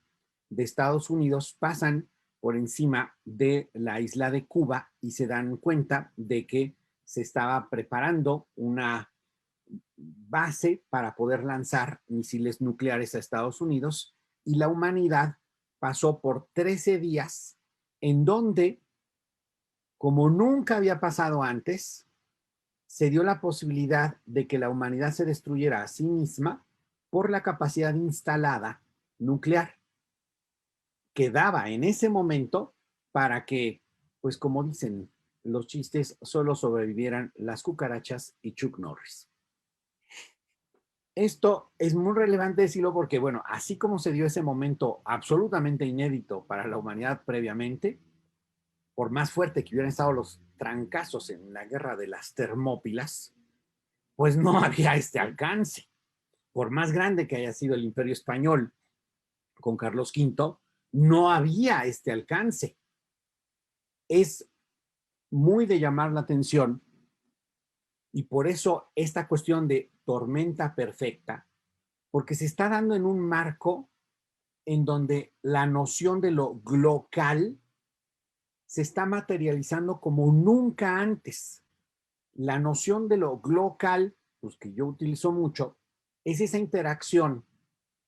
de Estados Unidos pasan por encima de la isla de Cuba y se dan cuenta de que se estaba preparando una base para poder lanzar misiles nucleares a Estados Unidos, y la humanidad pasó por 13 días en donde, como nunca había pasado antes, se dio la posibilidad de que la humanidad se destruyera a sí misma por la capacidad instalada nuclear que daba en ese momento para que, pues como dicen los chistes, solo sobrevivieran las cucarachas y Chuck Norris. Esto es muy relevante decirlo porque, bueno, así como se dio ese momento absolutamente inédito para la humanidad previamente, por más fuerte que hubieran estado los trancazos en la guerra de las Termópilas, pues no había este alcance. Por más grande que haya sido el Imperio Español con Carlos V, no había este alcance. Es muy de llamar la atención, y por eso esta cuestión de tormenta perfecta, porque se está dando en un marco en donde la noción de lo local se está materializando como nunca antes. La noción de lo local, pues que yo utilizo mucho, es esa interacción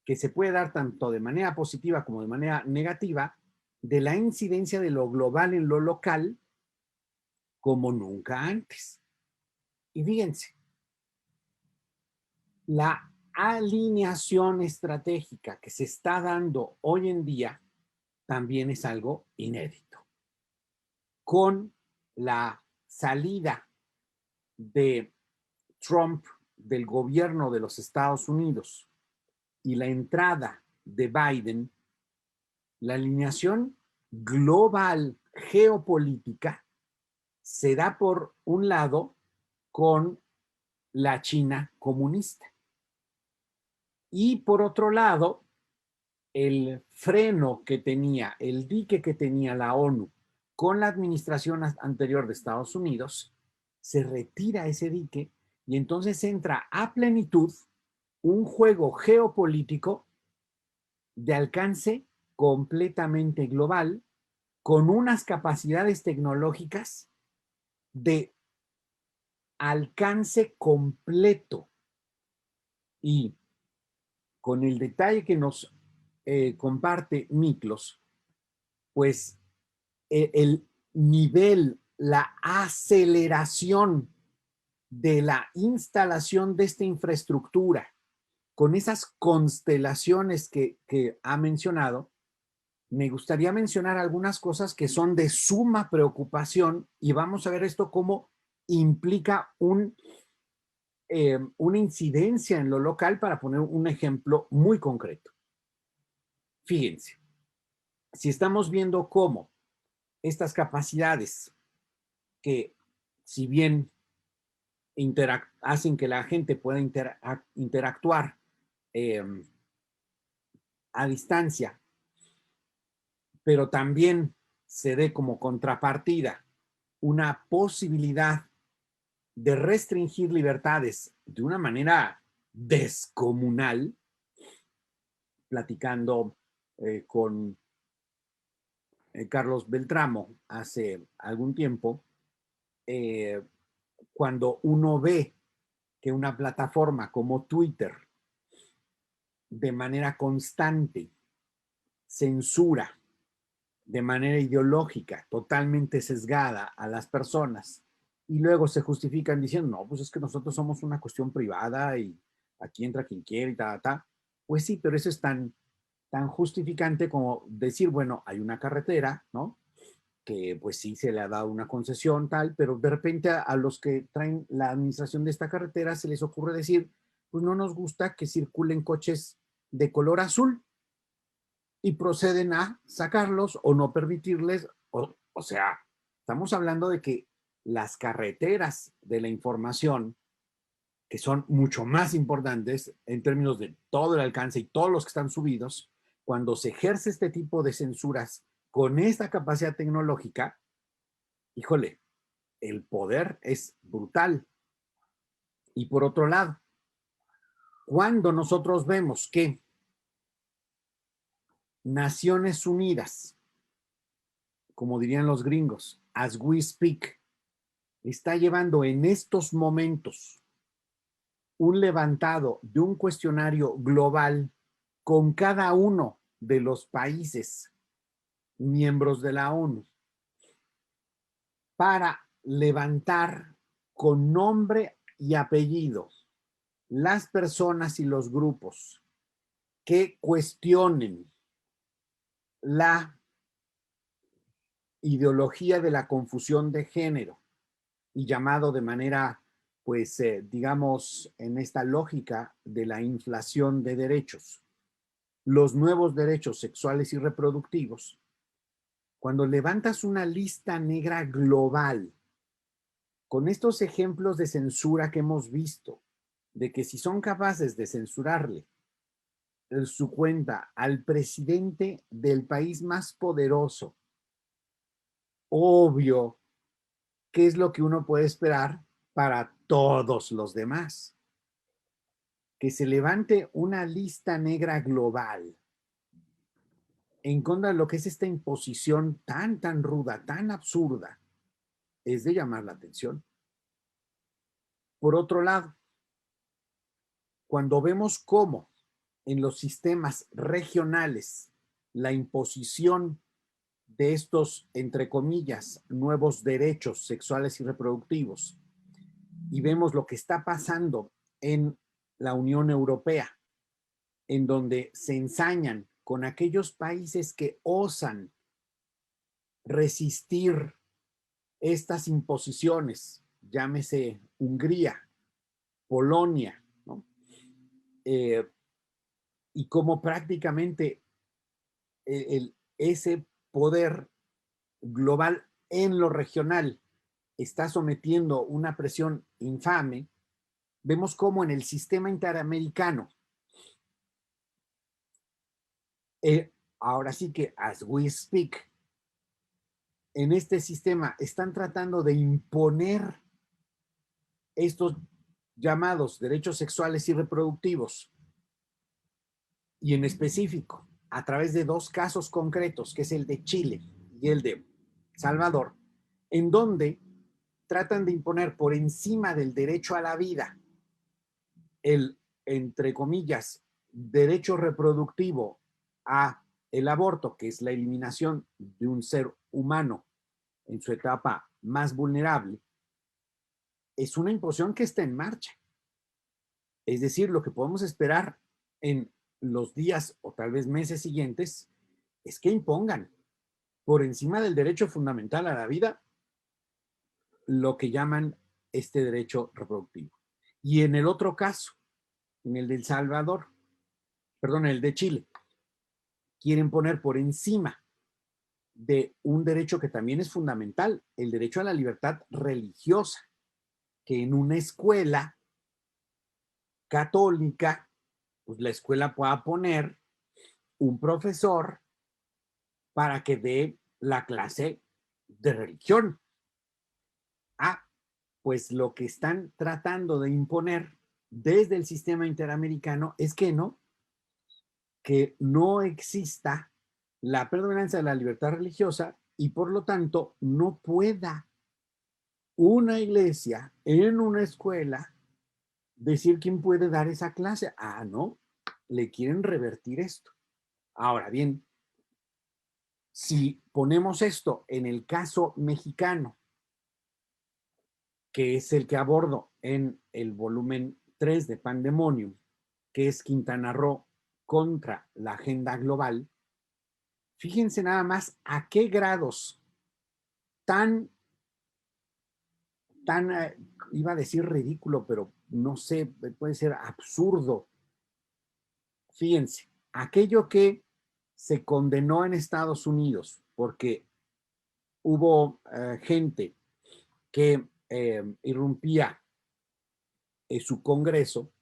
que se puede dar tanto de manera positiva como de manera negativa, de la incidencia de lo global en lo local como nunca antes. Y fíjense, la alineación estratégica que se está dando hoy en día también es algo inédito. Con la salida de Trump del gobierno de los Estados Unidos y la entrada de Biden, la alineación global geopolítica se da por un lado con la China comunista y por otro lado el freno que tenía, el dique que tenía la ONU con la administración anterior de Estados Unidos, se retira ese dique y entonces entra a plenitud un juego geopolítico de alcance completamente global, con unas capacidades tecnológicas de alcance completo, y con el detalle que nos comparte Miklos, pues el nivel, la aceleración de la instalación de esta infraestructura con esas constelaciones que ha mencionado, me gustaría mencionar algunas cosas que son de suma preocupación y vamos a ver esto cómo implica una incidencia en lo local para poner un ejemplo muy concreto. Fíjense, si estamos viendo cómo estas capacidades que si bien hacen que la gente pueda interactuar eh, a distancia, pero también se dé como contrapartida una posibilidad de restringir libertades de una manera descomunal, platicando con Carlos Beltramo hace algún tiempo, eh, cuando uno ve que una plataforma como Twitter de manera constante censura de manera ideológica, totalmente sesgada a las personas y luego se justifican diciendo, no, pues es que nosotros somos una cuestión privada y aquí entra quien quiere y ta. Pues sí, pero eso es tan justificante como decir, bueno, hay una carretera, ¿no? Que pues sí se le ha dado una concesión tal, pero de repente a los que traen la administración de esta carretera se les ocurre decir, pues no nos gusta que circulen coches de color azul y proceden a sacarlos o no permitirles, o sea, estamos hablando de que las carreteras de la información, que son mucho más importantes en términos de todo el alcance y todos los que están subidos, cuando se ejerce este tipo de censuras con esta capacidad tecnológica, híjole, el poder es brutal. Y por otro lado, cuando nosotros vemos que Naciones Unidas, como dirían los gringos, as we speak, está llevando en estos momentos un levantado de un cuestionario global con cada uno de los países miembros de la ONU para levantar con nombre y apellido las personas y los grupos que cuestionen la ideología de la confusión de género y llamado de manera, pues, digamos, en esta lógica de la inflación de derechos, los nuevos derechos sexuales y reproductivos. Cuando levantas una lista negra global con estos ejemplos de censura que hemos visto, de que si son capaces de censurarle su cuenta al presidente del país más poderoso, obvio, ¿qué es lo que uno puede esperar para todos los demás? Que se levante una lista negra global en contra de lo que es esta imposición tan ruda, tan absurda, es de llamar la atención. Por otro lado, cuando vemos cómo en los sistemas regionales la imposición de estos, entre comillas, nuevos derechos sexuales y reproductivos, y vemos lo que está pasando en la Unión Europea, en donde se ensañan con aquellos países que osan resistir estas imposiciones, llámese Hungría, Polonia, ¿no? Y cómo prácticamente ese poder global en lo regional está sometiendo una presión infame, vemos cómo en el sistema interamericano, ahora sí que as we speak, en este sistema están tratando de imponer estos llamados derechos sexuales y reproductivos, y en específico, a través de dos casos concretos, que es el de Chile y el de Salvador, en donde tratan de imponer por encima del derecho a la vida el, entre comillas, derecho reproductivo a el aborto, que es la eliminación de un ser humano en su etapa más vulnerable, es una imposición que está en marcha. Es decir, lo que podemos esperar en los días o tal vez meses siguientes es que impongan por encima del derecho fundamental a la vida lo que llaman este derecho reproductivo. Y en el otro caso, en el de El Salvador, perdón, el de Chile, quieren poner por encima de un derecho que también es fundamental, el derecho a la libertad religiosa, que en una escuela católica, pues la escuela pueda poner un profesor para que dé la clase de religión. Pues lo que están tratando de imponer desde el sistema interamericano es que no exista la predominancia de la libertad religiosa y por lo tanto no pueda una iglesia en una escuela decir quién puede dar esa clase. No, le quieren revertir esto. Ahora bien, si ponemos esto en el caso mexicano, que es el que abordo en el volumen 3 de Pandemonium, que es Quintana Roo contra la agenda global, fíjense nada más a qué grados tan, iba a decir ridículo, pero no sé, puede ser absurdo. Fíjense, aquello que se condenó en Estados Unidos porque hubo gente que irrumpía en su Congreso,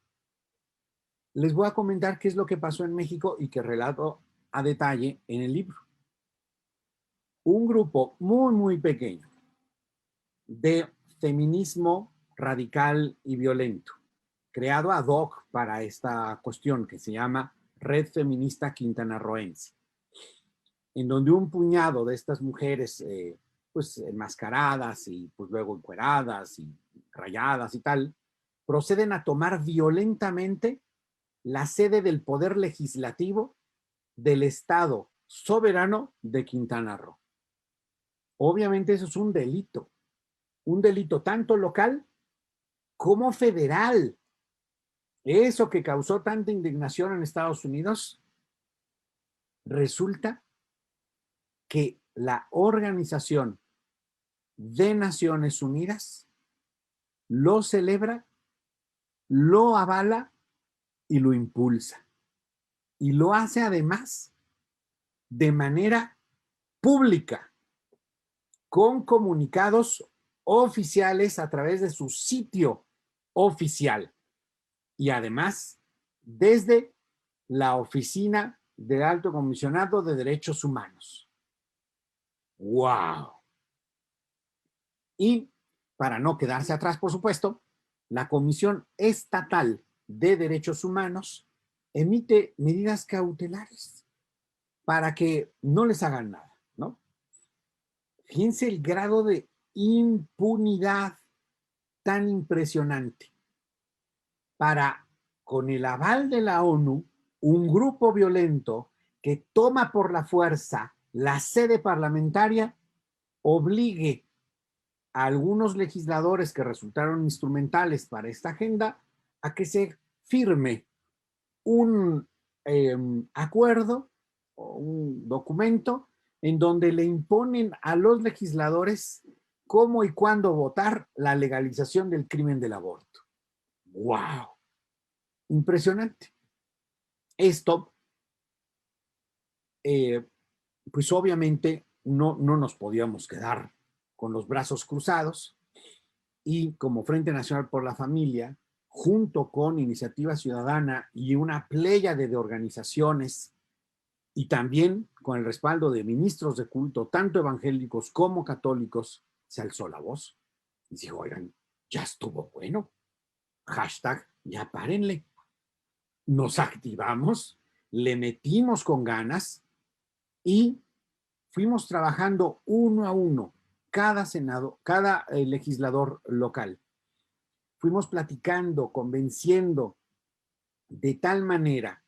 les voy a comentar qué es lo que pasó en México y que relato a detalle en el libro. Un grupo muy, muy pequeño de feminismo radical y violento, creado ad hoc para esta cuestión que se llama Red Feminista Quintanarroense, en donde un puñado de estas mujeres, pues enmascaradas y pues luego encueradas y rayadas y tal, proceden a tomar violentamente la sede del poder legislativo del Estado soberano de Quintana Roo. Obviamente eso es un delito tanto local como federal. Eso que causó tanta indignación en Estados Unidos, resulta que la Organización de Naciones Unidas lo celebra, lo avala y lo impulsa. Y lo hace además de manera pública, con comunicados oficiales a través de su sitio oficial. Y además, desde la Oficina del Alto Comisionado de Derechos Humanos. ¡Wow! Y para no quedarse atrás, por supuesto, la Comisión Estatal de Derechos Humanos emite medidas cautelares para que no les hagan nada, ¿no? Fíjense el grado de impunidad tan impresionante para, con el aval de la ONU, un grupo violento que toma por la fuerza la sede parlamentaria, obligue a algunos legisladores que resultaron instrumentales para esta agenda a que se firme un acuerdo o un documento en donde le imponen a los legisladores cómo y cuándo votar la legalización del crimen del aborto. ¡Wow! Impresionante. Esto, pues obviamente no nos podíamos quedar con los brazos cruzados y como Frente Nacional por la Familia, junto con Iniciativa Ciudadana y una pléyade de organizaciones y también con el respaldo de ministros de culto, tanto evangélicos como católicos, se alzó la voz y dijo, oigan, ya estuvo bueno. Hashtag, ya párenle. Nos activamos, le metimos con ganas y fuimos trabajando uno a uno, cada legislador local. Fuimos platicando, convenciendo de tal manera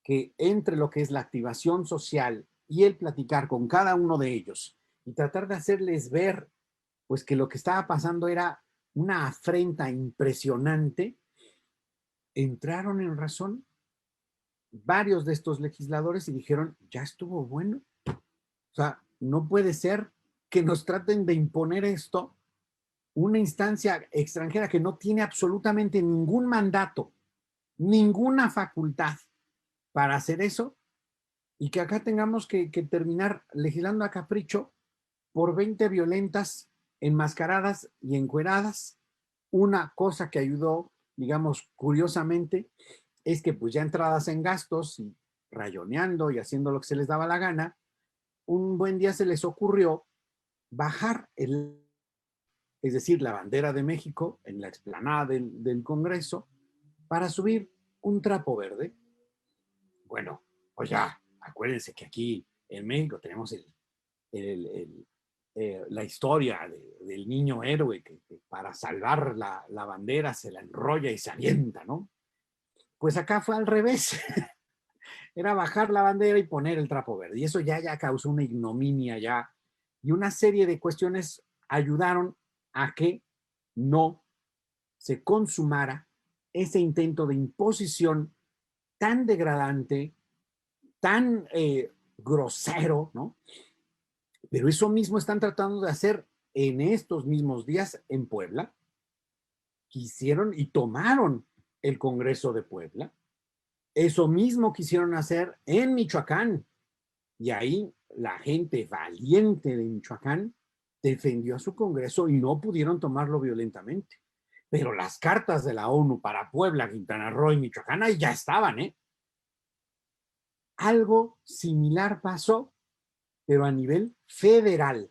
que entre lo que es la activación social y el platicar con cada uno de ellos y tratar de hacerles ver pues que lo que estaba pasando era una afrenta impresionante, entraron en razón varios de estos legisladores y dijeron, ya estuvo bueno. O sea, no puede ser que nos traten de imponer esto una instancia extranjera que no tiene absolutamente ningún mandato, ninguna facultad para hacer eso, y que acá tengamos que terminar legislando a capricho por 20 violentas enmascaradas y encueradas. Una cosa que ayudó, digamos, curiosamente, es que pues ya entradas en gastos y rayoneando y haciendo lo que se les daba la gana, un buen día se les ocurrió bajar es decir, la bandera de México en la explanada del Congreso para subir un trapo verde. Bueno, pues ya, acuérdense que aquí en México tenemos la historia del niño héroe que para salvar la bandera se la enrolla y se avienta, ¿no? Pues acá fue al revés. Era bajar la bandera y poner el trapo verde. Y eso ya causó una ignominia ya. Y una serie de cuestiones ayudaron a que no se consumara ese intento de imposición tan degradante, tan grosero, ¿no? Pero eso mismo están tratando de hacer en estos mismos días en Puebla. Quisieron y tomaron el Congreso de Puebla. Eso mismo quisieron hacer en Michoacán. Y ahí la gente valiente de Michoacán defendió a su Congreso y no pudieron tomarlo violentamente. Pero las cartas de la ONU para Puebla, Quintana Roo y Michoacán ahí ya estaban, ¿eh? Algo similar pasó, pero a nivel federal.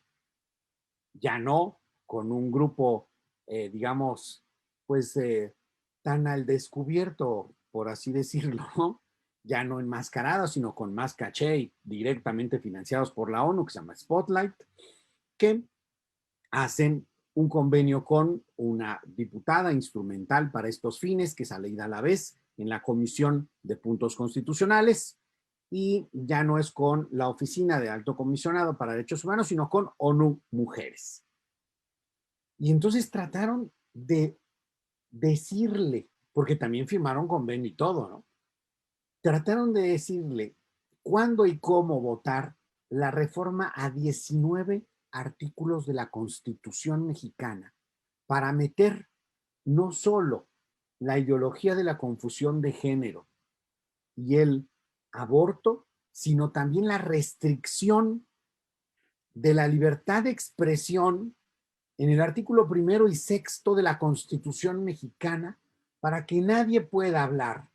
Ya no con un grupo, digamos, pues tan al descubierto, por así decirlo, ¿no? Ya no enmascarados, sino con más caché y directamente financiados por la ONU, que se llama Spotlight, que hacen un convenio con una diputada instrumental para estos fines, que es Aleida Alavés, en la Comisión de Puntos Constitucionales, y ya no es con la Oficina de Alto Comisionado para Derechos Humanos, sino con ONU Mujeres. Y entonces trataron de decirle, porque también firmaron convenio y todo, ¿no? Trataron de decirle cuándo y cómo votar la reforma a 19 artículos de la Constitución mexicana para meter no solo la ideología de la confusión de género y el aborto, sino también la restricción de la libertad de expresión en el artículo 1 y 6 de la Constitución mexicana para que nadie pueda hablar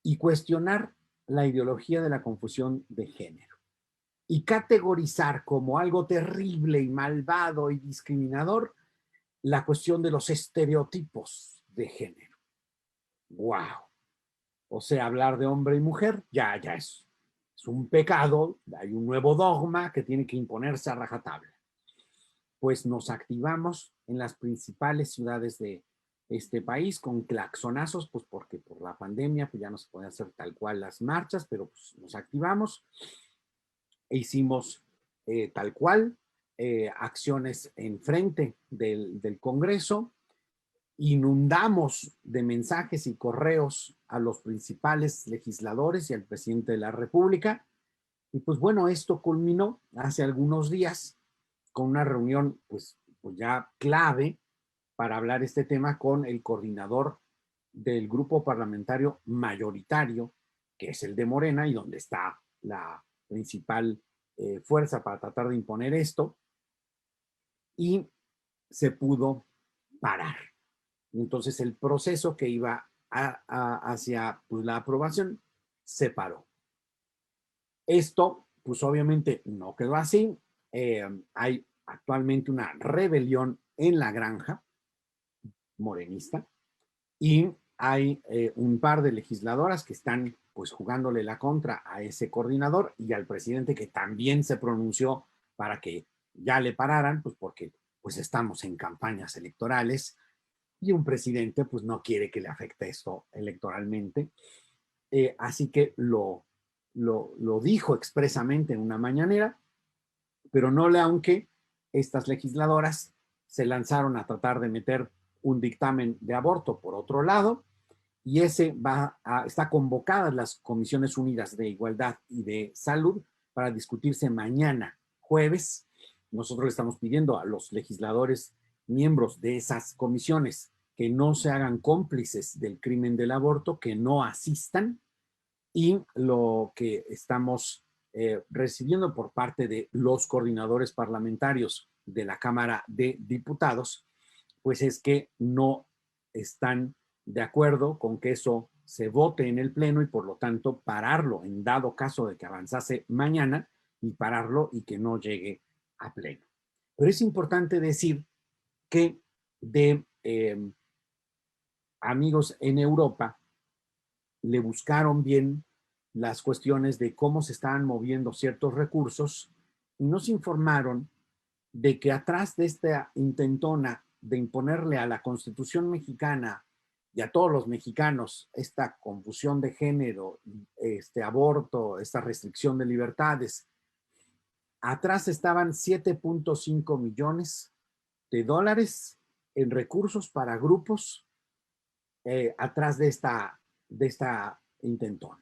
y cuestionar la ideología de la confusión de género y categorizar como algo terrible y malvado y discriminador la cuestión de los estereotipos de género. ¡Wow! O sea, hablar de hombre y mujer ya es un pecado, hay un nuevo dogma que tiene que imponerse a rajatabla. Pues nos activamos en las principales ciudades de este país con claxonazos, pues porque por la pandemia pues ya no se pueden hacer tal cual las marchas, pero pues nos activamos e hicimos tal cual acciones enfrente del Congreso, inundamos de mensajes y correos a los principales legisladores y al presidente de la República, y pues bueno, esto culminó hace algunos días con una reunión pues ya clave para hablar este tema con el coordinador del grupo parlamentario mayoritario, que es el de Morena, y donde está la principal fuerza para tratar de imponer esto, y se pudo parar. Entonces el proceso que iba hacia pues, la aprobación se paró. Esto, pues obviamente no quedó así. Hay actualmente una rebelión en la granja morenista y hay un par de legisladoras que están pues jugándole la contra a ese coordinador y al presidente, que también se pronunció para que ya le pararan, pues porque pues estamos en campañas electorales y un presidente pues no quiere que le afecte esto electoralmente. Así que lo dijo expresamente en una mañanera, pero no le aunque estas legisladoras se lanzaron a tratar de meter un dictamen de aborto por otro lado, y está convocadas las Comisiones Unidas de Igualdad y de Salud para discutirse mañana, jueves. Nosotros le estamos pidiendo a los legisladores miembros de esas comisiones que no se hagan cómplices del crimen del aborto, que no asistan, y lo que estamos recibiendo por parte de los coordinadores parlamentarios de la Cámara de Diputados, pues es que no están de acuerdo con que eso se vote en el Pleno y por lo tanto pararlo en dado caso de que avanzase mañana y pararlo y que no llegue a Pleno. Pero es importante decir que de amigos en Europa le buscaron bien las cuestiones de cómo se estaban moviendo ciertos recursos y nos informaron de que atrás de esta intentona de imponerle a la Constitución mexicana y a todos los mexicanos esta confusión de género, este aborto, esta restricción de libertades, atrás estaban 7.5 millones de dólares en recursos para grupos atrás de esta intentona.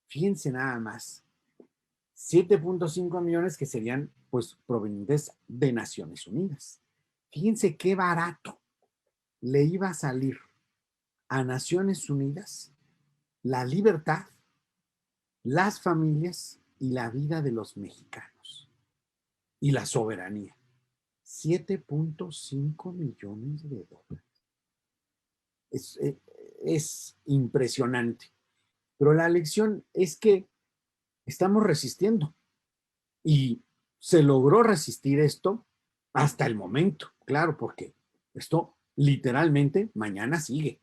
Fíjense nada más, 7.5 millones que serían pues provenientes de Naciones Unidas. Fíjense qué barato le iba a salir a Naciones Unidas la libertad, las familias y la vida de los mexicanos y la soberanía. 7.5 millones de dólares. Es impresionante. Pero la lección es que estamos resistiendo y se logró resistir esto hasta el momento, claro, porque esto literalmente mañana sigue.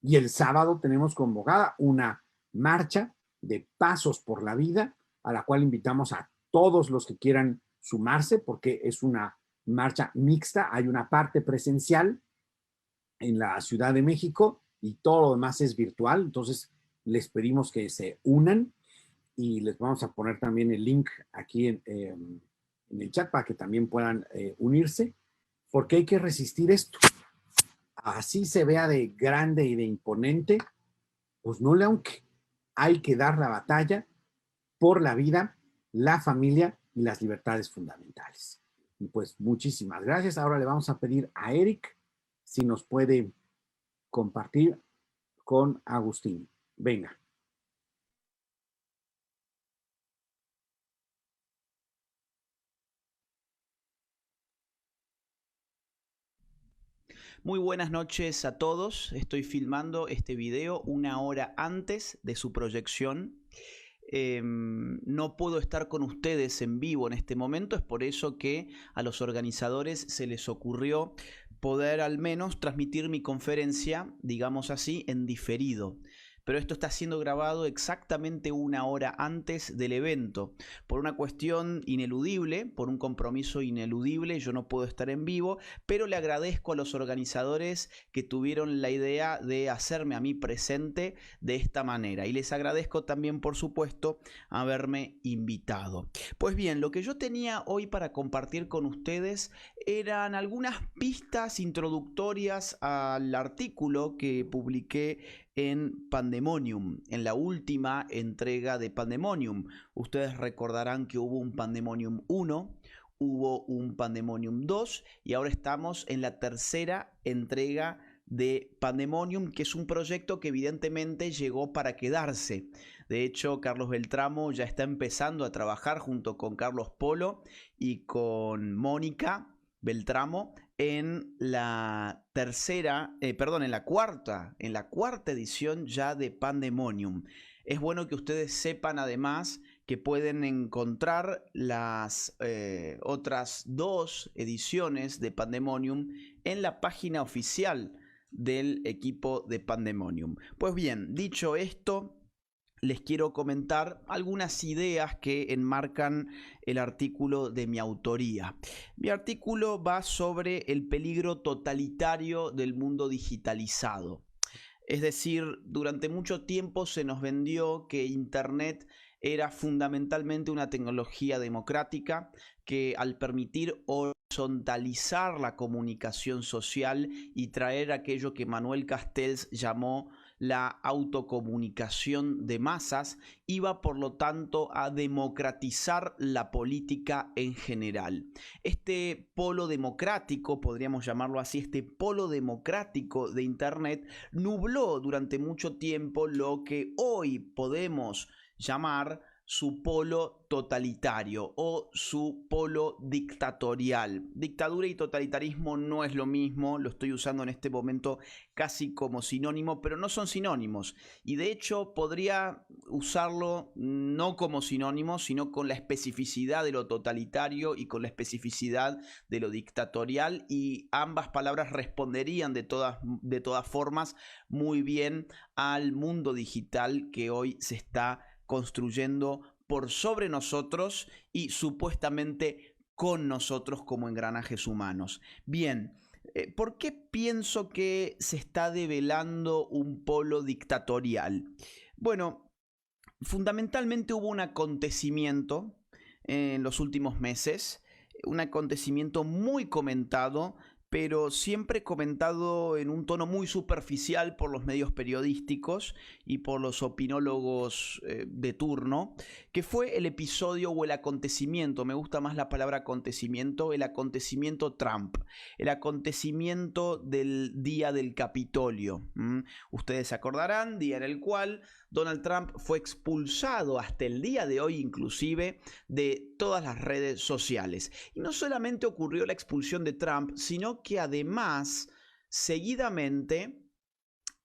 Y el sábado tenemos convocada una marcha de Pasos por la Vida, a la cual invitamos a todos los que quieran sumarse, porque es una marcha mixta, hay una parte presencial en la Ciudad de México y todo lo demás es virtual, entonces les pedimos que se unan y les vamos a poner también el link aquí en el chat para que también puedan unirse, porque hay que resistir esto. Así se vea de grande y de imponente, pues no le aunque. Hay que dar la batalla por la vida, la familia y las libertades fundamentales. Y pues muchísimas gracias. Ahora le vamos a pedir a Eric si nos puede compartir con Agustín. Venga. Muy buenas noches a todos. Estoy filmando este video una hora antes de su proyección. No puedo estar con ustedes en vivo en este momento, es por eso que a los organizadores se les ocurrió poder al menos transmitir mi conferencia, digamos así, en diferido. Pero esto está siendo grabado exactamente una hora antes del evento. Por una cuestión ineludible, por un compromiso ineludible, yo no puedo estar en vivo, pero le agradezco a los organizadores que tuvieron la idea de hacerme a mí presente de esta manera. Y les agradezco también, por supuesto, haberme invitado. Pues bien, lo que yo tenía hoy para compartir con ustedes eran algunas pistas introductorias al artículo que publiqué en Pandemonium, en la última entrega de Pandemonium. Ustedes recordarán que hubo un Pandemonium 1, hubo un Pandemonium 2 y ahora estamos en la tercera entrega de Pandemonium, que es un proyecto que evidentemente llegó para quedarse. De hecho, Carlos Beltramo ya está empezando a trabajar junto con Carlos Polo y con Mónica Beltramo en la cuarta edición ya de Pandemonium. Es bueno que ustedes sepan además que pueden encontrar las otras 2 ediciones de Pandemonium en la página oficial del equipo de Pandemonium. Pues bien, dicho esto, les quiero comentar algunas ideas que enmarcan el artículo de mi autoría. Mi artículo va sobre el peligro totalitario del mundo digitalizado. Es decir, durante mucho tiempo se nos vendió que Internet era fundamentalmente una tecnología democrática que al permitir horizontalizar la comunicación social y traer aquello que Manuel Castells llamó la autocomunicación de masas, iba por lo tanto a democratizar la política en general. Este polo democrático, podríamos llamarlo así, este polo democrático de Internet nubló durante mucho tiempo lo que hoy podemos llamar su polo totalitario o su polo dictatorial. Dictadura y totalitarismo no es lo mismo, lo estoy usando en este momento casi como sinónimo, pero no son sinónimos. Y de hecho podría usarlo no como sinónimo, sino con la especificidad de lo totalitario y con la especificidad de lo dictatorial, y ambas palabras responderían de todas formas muy bien al mundo digital que hoy se está construyendo por sobre nosotros y supuestamente con nosotros como engranajes humanos. Bien, ¿por qué pienso que se está develando un polo dictatorial? Bueno, fundamentalmente hubo un acontecimiento en los últimos meses, un acontecimiento muy comentado, pero siempre comentado en un tono muy superficial por los medios periodísticos y por los opinólogos de turno, que fue el episodio o el acontecimiento, me gusta más la palabra acontecimiento, el acontecimiento Trump, el acontecimiento del día del Capitolio. Ustedes se acordarán, día en el cual Donald Trump fue expulsado hasta el día de hoy inclusive de todas las redes sociales. Y no solamente ocurrió la expulsión de Trump, sino que además, seguidamente,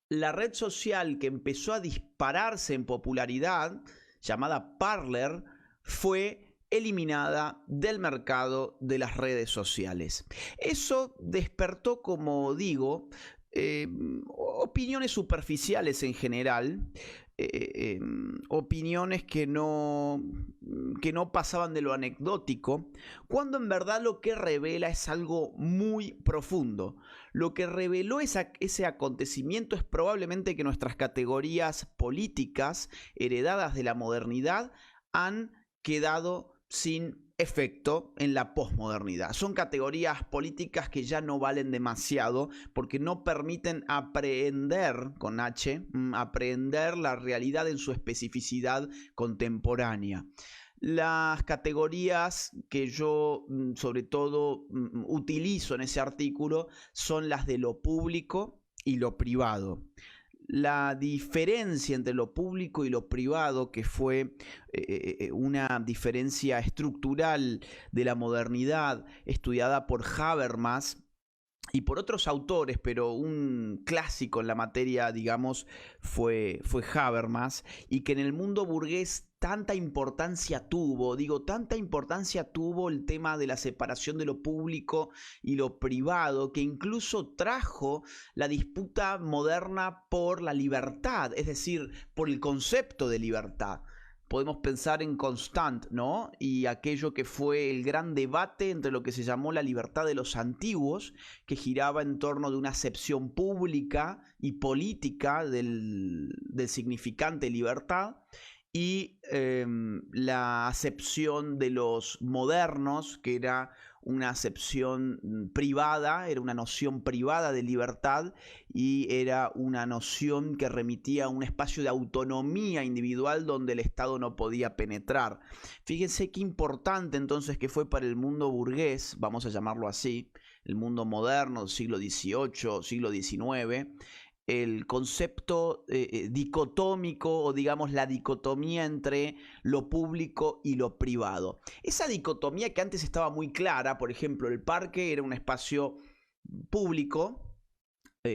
la red social que empezó a dispararse en popularidad, llamada Parler, fue eliminada del mercado de las redes sociales. Eso despertó, como digo, opiniones superficiales en general, opiniones que no pasaban de lo anecdótico, cuando en verdad lo que revela es algo muy profundo. Lo que reveló ese acontecimiento es probablemente que nuestras categorías políticas heredadas de la modernidad han quedado sin efecto en la posmodernidad. Son categorías políticas que ya no valen demasiado porque no permiten aprehender, con H, aprehender la realidad en su especificidad contemporánea. Las categorías que yo sobre todo utilizo en ese artículo son las de lo público y lo privado. La diferencia entre lo público y lo privado, que fue una diferencia estructural de la modernidad estudiada por Habermas y por otros autores, pero un clásico en la materia, digamos, fue Habermas, y que en el mundo burgués tanta importancia tuvo, tanta importancia tuvo el tema de la separación de lo público y lo privado, que incluso trajo la disputa moderna por la libertad, es decir, por el concepto de libertad. Podemos pensar en Constant, ¿no? Y aquello que fue el gran debate entre lo que se llamó la libertad de los antiguos, que giraba en torno de una acepción pública y política del significante libertad, y la acepción de los modernos, que era una acepción privada, era una noción privada de libertad y era una noción que remitía a un espacio de autonomía individual donde el Estado no podía penetrar. Fíjense qué importante entonces que fue para el mundo burgués, vamos a llamarlo así, el mundo moderno, siglo XVIII, siglo XIX, el concepto dicotómico, o digamos la dicotomía entre lo público y lo privado. Esa dicotomía que antes estaba muy clara, por ejemplo, el parque era un espacio público,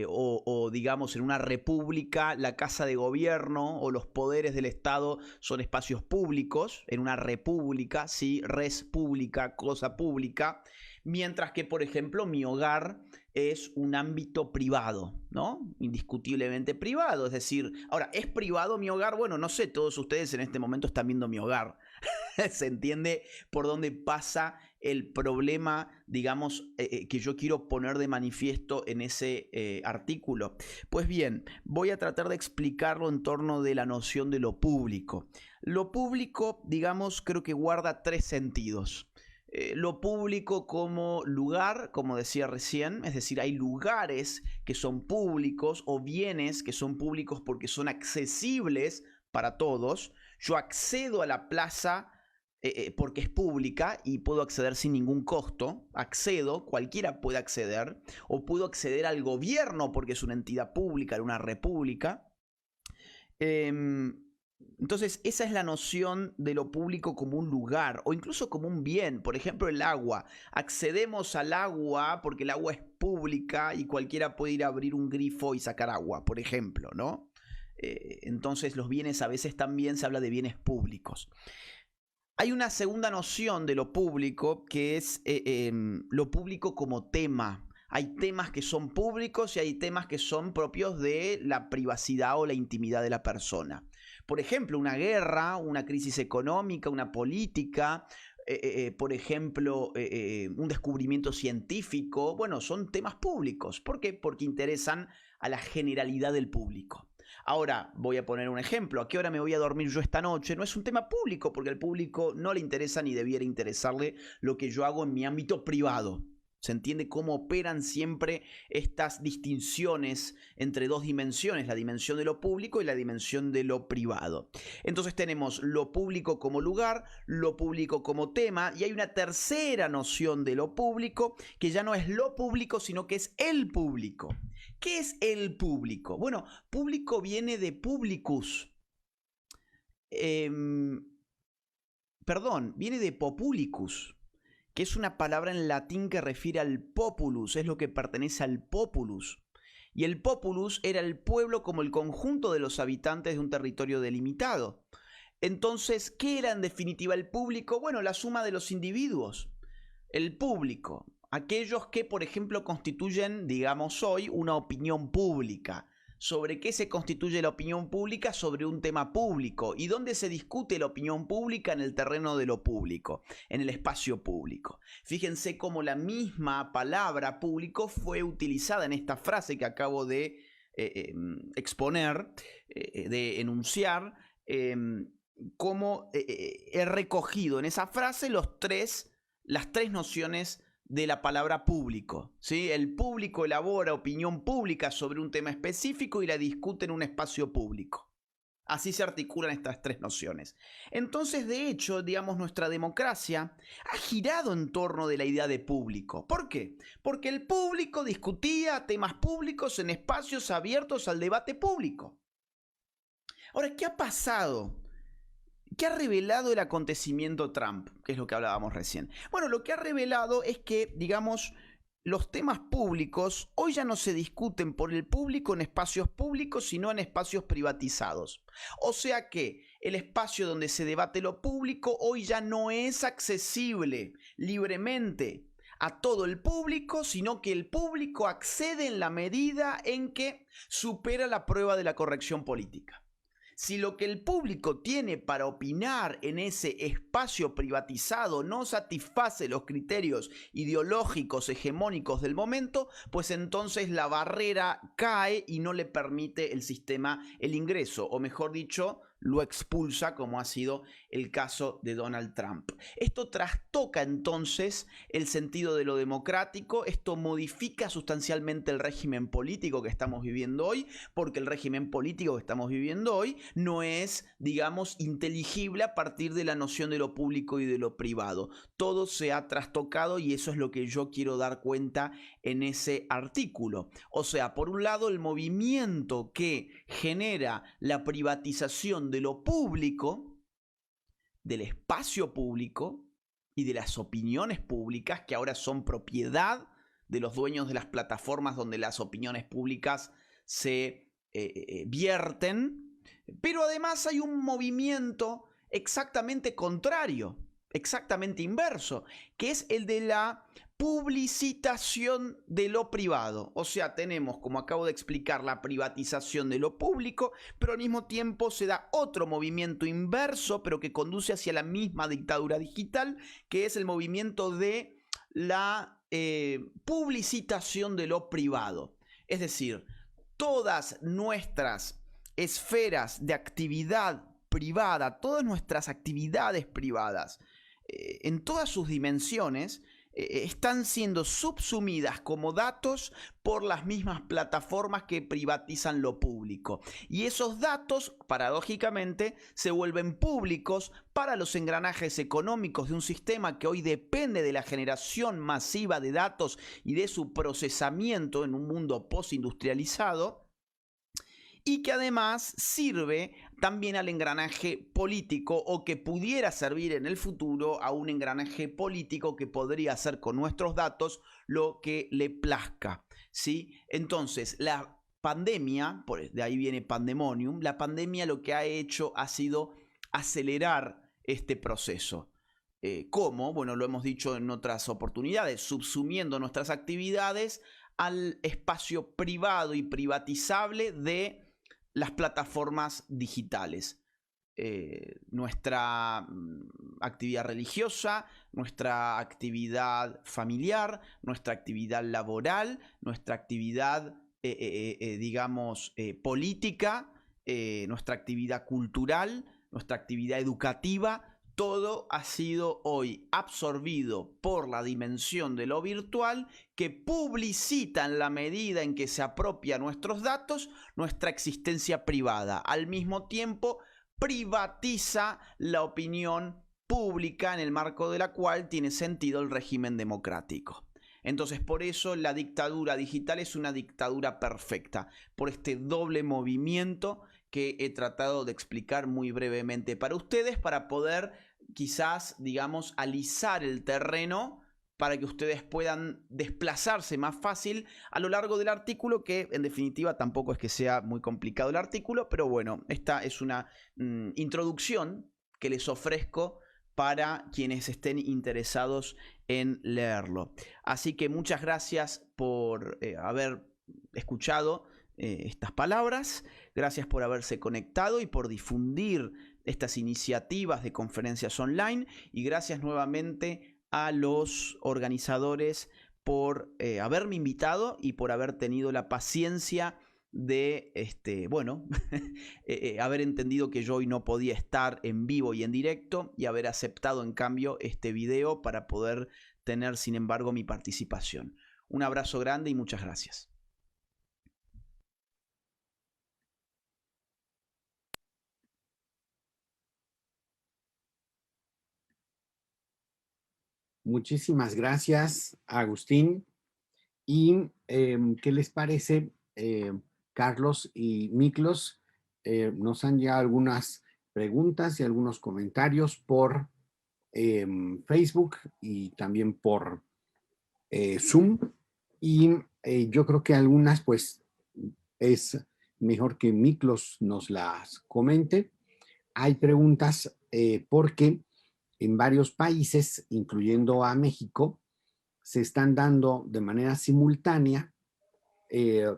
o digamos en una república la casa de gobierno o los poderes del Estado son espacios públicos, en una república, sí, res pública, cosa pública, mientras que, por ejemplo, mi hogar es un ámbito privado, ¿no? Indiscutiblemente privado, es decir, ahora, ¿es privado mi hogar? Bueno, no sé, todos ustedes en este momento están viendo mi hogar. ¿Se entiende por dónde pasa el problema, digamos, que yo quiero poner de manifiesto en ese artículo? Pues bien, voy a tratar de explicarlo en torno de la noción de lo público. Lo público, digamos, creo que guarda tres sentidos. lo público como lugar, como decía recién, es decir, hay lugares que son públicos o bienes que son públicos porque son accesibles para todos. Yo accedo a la plaza porque es pública y puedo acceder sin ningún costo. Accedo, cualquiera puede acceder, o puedo acceder al gobierno porque es una entidad pública, una república. Entonces, esa es la noción de lo público como un lugar o incluso como un bien. Por ejemplo, el agua. Accedemos al agua porque el agua es pública y cualquiera puede ir a abrir un grifo y sacar agua, por ejemplo, ¿no? Entonces, los bienes a veces también se habla de bienes públicos. Hay una segunda noción de lo público que es lo público como tema. Hay temas que son públicos y hay temas que son propios de la privacidad o la intimidad de la persona. Por ejemplo, una guerra, una crisis económica, una política, por ejemplo, un descubrimiento científico. Bueno, son temas públicos. ¿Por qué? Porque interesan a la generalidad del público. Ahora, voy a poner un ejemplo. ¿A qué hora me voy a dormir yo esta noche? No es un tema público porque al público no le interesa ni debiera interesarle lo que yo hago en mi ámbito privado. Se entiende cómo operan siempre estas distinciones entre dos dimensiones, la dimensión de lo público y la dimensión de lo privado. Entonces tenemos lo público como lugar, lo público como tema, y hay una tercera noción de lo público que ya no es lo público, sino que es el público. ¿Qué es el público? Bueno, público viene de publicus. Viene de populicus, que es una palabra en latín que refiere al populus, es lo que pertenece al populus. Y el populus era el pueblo como el conjunto de los habitantes de un territorio delimitado. Entonces, ¿qué era en definitiva el público? Bueno, la suma de los individuos. El público, aquellos que, por ejemplo, constituyen, digamos hoy, una opinión pública. ¿Sobre qué se constituye la opinión pública? Sobre un tema público. ¿Y dónde se discute la opinión pública? En el terreno de lo público, en el espacio público. Fíjense cómo la misma palabra público fue utilizada en esta frase que acabo de exponer, de enunciar, cómo he recogido en esa frase las tres nociones de la palabra público, ¿sí? El público elabora opinión pública sobre un tema específico y la discute en un espacio público. Así se articulan estas tres nociones. Entonces, de hecho, digamos, nuestra democracia ha girado en torno de la idea de público. ¿Por qué? Porque el público discutía temas públicos en espacios abiertos al debate público. Ahora, ¿qué ha pasado? ¿Qué ha revelado el acontecimiento Trump? Que es lo que hablábamos recién. Bueno, lo que ha revelado es que, digamos, los temas públicos hoy ya no se discuten por el público en espacios públicos, sino en espacios privatizados. O sea que el espacio donde se debate lo público hoy ya no es accesible libremente a todo el público, sino que el público accede en la medida en que supera la prueba de la corrección política. Si lo que el público tiene para opinar en ese espacio privatizado no satisface los criterios ideológicos hegemónicos del momento, pues entonces la barrera cae y no le permite el sistema el ingreso, o mejor dicho, lo expulsa, como ha sido el caso de Donald Trump. Esto trastoca entonces el sentido de lo democrático, esto modifica sustancialmente el régimen político que estamos viviendo hoy, porque el régimen político que estamos viviendo hoy no es, digamos, inteligible a partir de la noción de lo público y de lo privado. Todo se ha trastocado y eso es lo que yo quiero dar cuenta en ese artículo. O sea, por un lado, el movimiento que genera la privatización de lo público, del espacio público y de las opiniones públicas que ahora son propiedad de los dueños de las plataformas donde las opiniones públicas se vierten, pero además hay un movimiento exactamente contrario, exactamente inverso, que es el de la publicitación de lo privado. O sea, tenemos, como acabo de explicar, la privatización de lo público, pero al mismo tiempo se da otro movimiento inverso, pero que conduce hacia la misma dictadura digital, que es el movimiento de la publicitación de lo privado. Es decir, todas nuestras esferas de actividad privada, todas nuestras actividades privadas, en todas sus dimensiones, están siendo subsumidas como datos por las mismas plataformas que privatizan lo público. Y esos datos, paradójicamente, se vuelven públicos para los engranajes económicos de un sistema que hoy depende de la generación masiva de datos y de su procesamiento en un mundo postindustrializado, y que además sirve también al engranaje político, o que pudiera servir en el futuro a un engranaje político que podría hacer con nuestros datos lo que le plazca, ¿sí? Entonces, la pandemia, de ahí viene pandemonium, la pandemia lo que ha hecho ha sido acelerar este proceso. ¿Cómo? Bueno, lo hemos dicho en otras oportunidades, subsumiendo nuestras actividades al espacio privado y privatizable de las plataformas digitales. Nuestra actividad religiosa, nuestra actividad familiar, nuestra actividad laboral, nuestra actividad, digamos, política, nuestra actividad cultural, nuestra actividad educativa, todo ha sido hoy absorbido por la dimensión de lo virtual, que publicita, en la medida en que se apropia nuestros datos, nuestra existencia privada. Al mismo tiempo, privatiza la opinión pública, en el marco de la cual tiene sentido el régimen democrático. Entonces, por eso la dictadura digital es una dictadura perfecta, por este doble movimiento que he tratado de explicar muy brevemente para ustedes, para poder quizás, digamos, alisar el terreno para que ustedes puedan desplazarse más fácil a lo largo del artículo, que en definitiva tampoco es que sea muy complicado el artículo, pero bueno, esta es una introducción que les ofrezco para quienes estén interesados en leerlo. Así que muchas gracias por haber escuchado estas palabras, gracias por haberse conectado y por difundir estas iniciativas de conferencias online, y gracias nuevamente a los organizadores por haberme invitado y por haber tenido la paciencia de, bueno, haber entendido que yo hoy no podía estar en vivo y en directo, y haber aceptado en cambio este video para poder tener, sin embargo, mi participación. Un abrazo grande y muchas gracias. Muchísimas gracias, Agustín. ¿Y qué les parece, Carlos y Miklos? Nos han llegado algunas preguntas y algunos comentarios por Facebook y también por Zoom. Y yo creo que algunas, pues, es mejor que Miklos nos las comente. Hay preguntas porque en varios países, incluyendo a México, se están dando de manera simultánea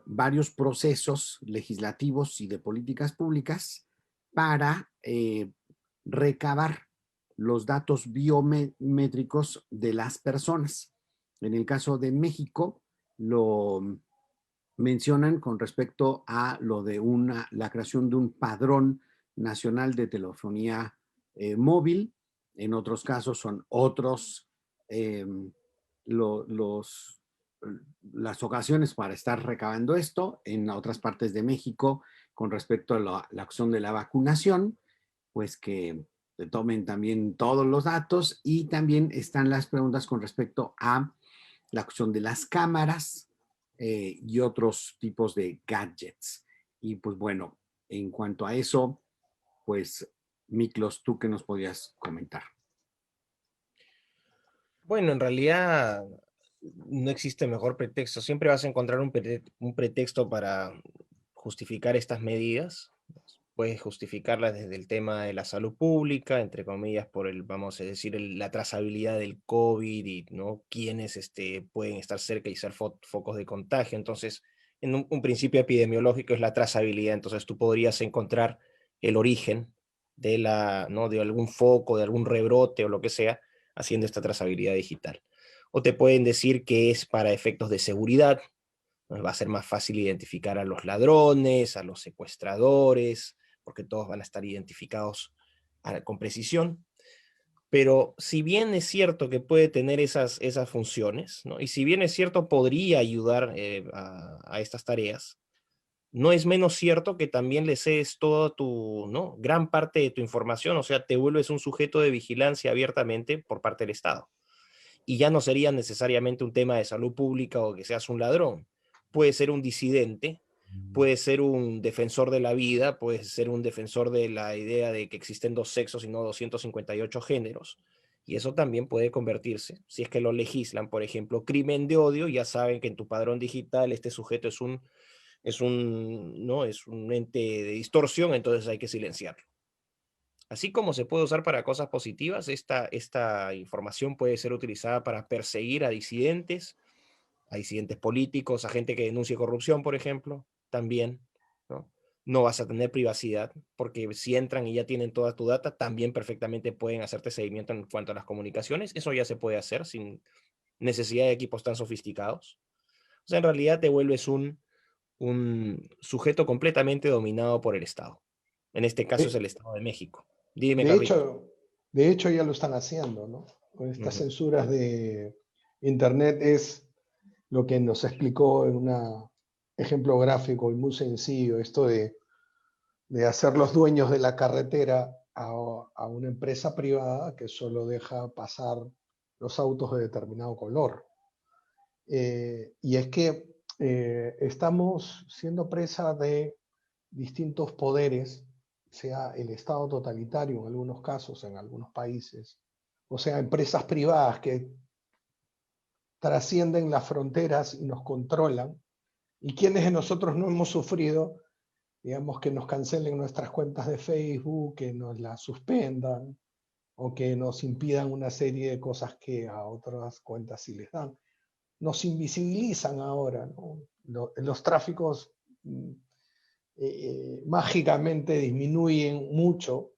varios procesos legislativos y de políticas públicas para recabar los datos biométricos de las personas. En el caso de México, lo mencionan con respecto a lo de la creación de un padrón nacional de telefonía móvil. En otros casos son otros las ocasiones para estar recabando esto. En otras partes de México, con respecto a la acción de la vacunación, pues que se tomen también todos los datos. Y también están las preguntas con respecto a la acción de las cámaras y otros tipos de gadgets. Y pues bueno, en cuanto a eso, pues Miklos, ¿tú qué nos podías comentar? Bueno, en realidad no existe mejor pretexto. Siempre vas a encontrar un pretexto para justificar estas medidas. Puedes justificarlas desde el tema de la salud pública, entre comillas, por vamos a decir, la trazabilidad del COVID y, ¿no?, quiénes pueden estar cerca y ser focos de contagio. Entonces, en un principio epidemiológico es la trazabilidad. Entonces, tú podrías encontrar el origen de de algún foco, de algún rebrote o lo que sea, haciendo esta trazabilidad digital. O te pueden decir que es para efectos de seguridad. Va a ser más fácil identificar a los ladrones, a los secuestradores, porque todos van a estar identificados con precisión. Pero si bien es cierto que puede tener esas funciones, ¿no? Y si bien es cierto podría ayudar a estas tareas, no es menos cierto que también le cedes toda tu, ¿no? Gran parte de tu información, o sea, te vuelves un sujeto de vigilancia abiertamente por parte del Estado. Y ya no sería necesariamente un tema de salud pública o que seas un ladrón. Puede ser un disidente, puede ser un defensor de la vida, puede ser un defensor de la idea de que existen dos sexos y no 258 géneros. Y eso también puede convertirse, si es que lo legislan, por ejemplo, crimen de odio, ya saben que en tu padrón digital este sujeto ¿no? Es un ente de distorsión, entonces hay que silenciarlo. Así como se puede usar para cosas positivas, esta información puede ser utilizada para perseguir a disidentes políticos, a gente que denuncie corrupción, por ejemplo, también, ¿no? No vas a tener privacidad, porque si entran y ya tienen toda tu data, también perfectamente pueden hacerte seguimiento en cuanto a las comunicaciones. Eso ya se puede hacer sin necesidad de equipos tan sofisticados. O sea, en realidad te vuelves un sujeto completamente dominado por el Estado. En este caso es De, el Estado de México. Dime, de Carlitos. hecho, de hecho ya lo están haciendo, ¿no? Con estas Ujú. censuras de Internet es lo que nos explicó en un ejemplo gráfico y muy sencillo, esto de hacer los dueños de la carretera a una empresa privada que solo deja pasar los autos de determinado color. Y es que estamos siendo presa de distintos poderes, sea el Estado totalitario en algunos casos, en algunos países, o sea, empresas privadas que trascienden las fronteras y nos controlan. ¿Y quienes de nosotros no hemos sufrido, digamos, que nos cancelen nuestras cuentas de Facebook, que nos las suspendan o que nos impidan una serie de cosas que a otras cuentas sí les dan? Nos invisibilizan ahora, ¿no? Los tráficos mágicamente disminuyen mucho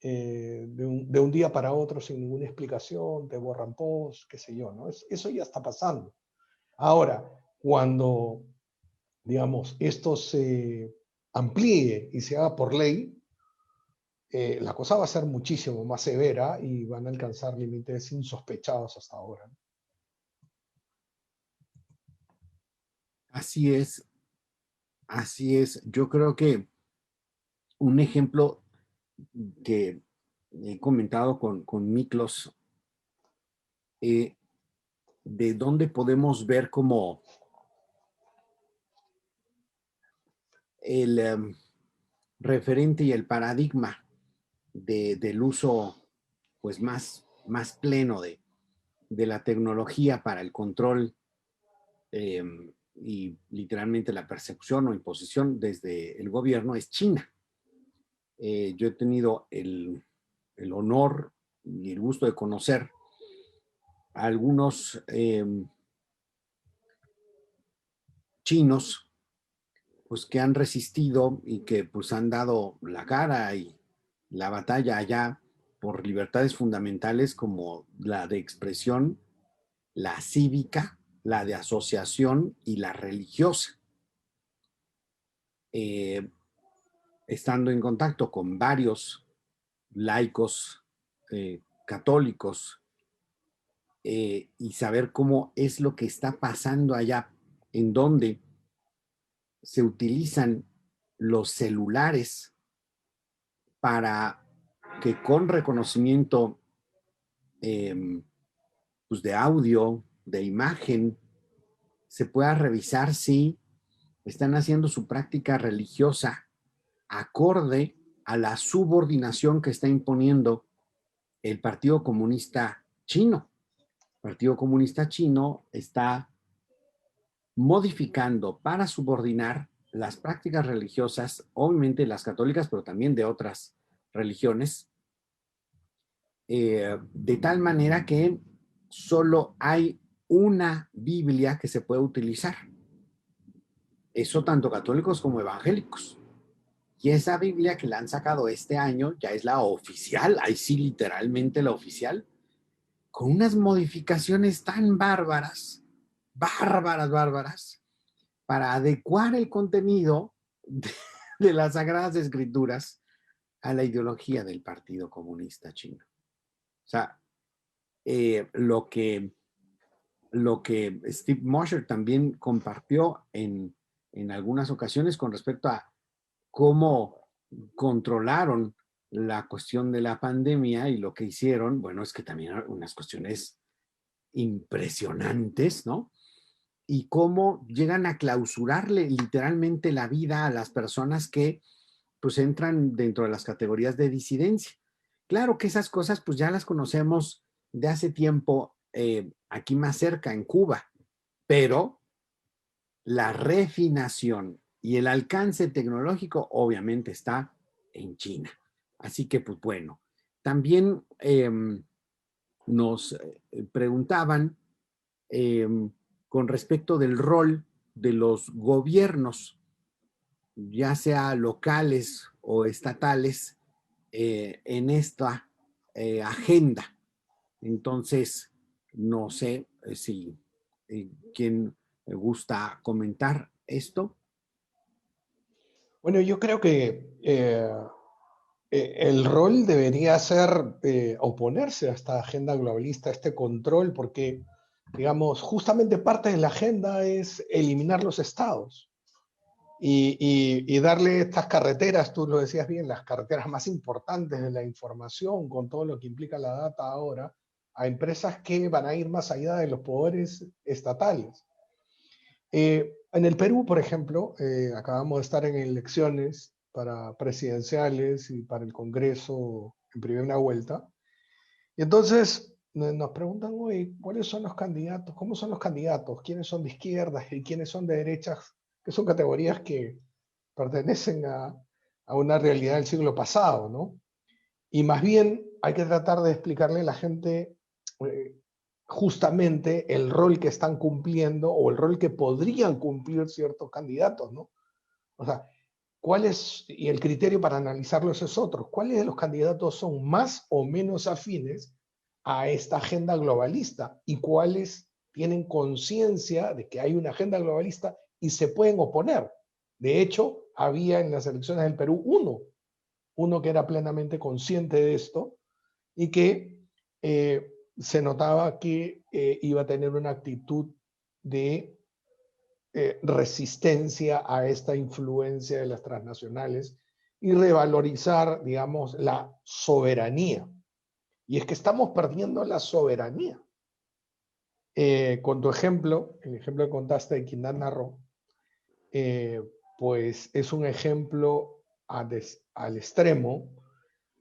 de un día para otro sin ninguna explicación, te borran posts, qué sé yo, ¿no? Eso ya está pasando. Ahora, cuando, digamos, esto se amplíe y se haga por ley, la cosa va a ser muchísimo más severa y van a alcanzar límites insospechados hasta ahora, ¿no? Así es, así es. Yo creo que un ejemplo que he comentado con Miklos, eh, de dónde podemos ver como el referente y el paradigma del uso pues más pleno de la tecnología para el control eh, y literalmente la persecución o imposición desde el gobierno es China. Yo he tenido el honor y el gusto de conocer a algunos chinos pues que han resistido y que pues han dado la cara y la batalla allá por libertades fundamentales como la de expresión, la cívica, la de asociación y la religiosa. Eh, Estando en contacto con varios laicos católicos y saber cómo es lo que está pasando allá, en donde se utilizan los celulares para que con reconocimiento pues de audio, de imagen, se pueda revisar si están haciendo su práctica religiosa acorde a la subordinación que está imponiendo el Partido Comunista Chino. El Partido Comunista Chino está modificando para subordinar las prácticas religiosas, obviamente las católicas, pero también de otras religiones, de tal manera que solo hay una Biblia que se puede utilizar. Eso tanto católicos como evangélicos. Y esa Biblia que la han sacado este año ya es la oficial, ahí sí literalmente la oficial, con unas modificaciones tan bárbaras, para adecuar el contenido de las Sagradas Escrituras a la ideología del Partido Comunista Chino. O sea, lo que Steve Mosher también compartió en algunas ocasiones con respecto a cómo controlaron la cuestión de la pandemia y lo que hicieron, bueno, es que también eran unas cuestiones impresionantes, ¿no? Y cómo llegan a clausurarle literalmente la vida a las personas que pues entran dentro de las categorías de disidencia. Claro que esas cosas pues ya las conocemos de hace tiempo aquí más cerca, en Cuba, pero la refinación y el alcance tecnológico obviamente está en China. Así que pues bueno, también nos preguntaban con respecto del rol de los gobiernos, ya sea locales o estatales, en esta agenda. Entonces, no sé si quién gusta comentar esto. Bueno, yo creo que el rol debería ser oponerse a esta agenda globalista, a este control, porque, digamos, justamente parte de la agenda es eliminar los estados y darle estas carreteras, tú lo decías bien, las carreteras más importantes de la información, con todo lo que implica la data ahora, a empresas que van a ir más allá de los poderes estatales. En el Perú, por ejemplo, acabamos de estar en elecciones para presidenciales y para el Congreso en primera vuelta. Y entonces nos preguntan, oye, ¿cuáles son los candidatos? ¿Cómo son los candidatos? ¿Quiénes son de izquierdas y quiénes son de derechas? Que son categorías que pertenecen a una realidad del siglo pasado, ¿no? Y más bien hay que tratar de explicarle a la gente justamente el rol que están cumpliendo o el rol que podrían cumplir ciertos candidatos, ¿no? O sea, ¿cuál es, y el criterio para analizarlos es otro, cuáles de los candidatos son más o menos afines a esta agenda globalista y cuáles tienen conciencia de que hay una agenda globalista y se pueden oponer? De hecho, había en las elecciones del Perú uno que era plenamente consciente de esto y que se notaba que iba a tener una actitud de resistencia a esta influencia de las transnacionales y revalorizar, digamos, la soberanía. Y es que estamos perdiendo la soberanía. Con tu ejemplo, el ejemplo que contaste de Quintana Roo, pues es un ejemplo al extremo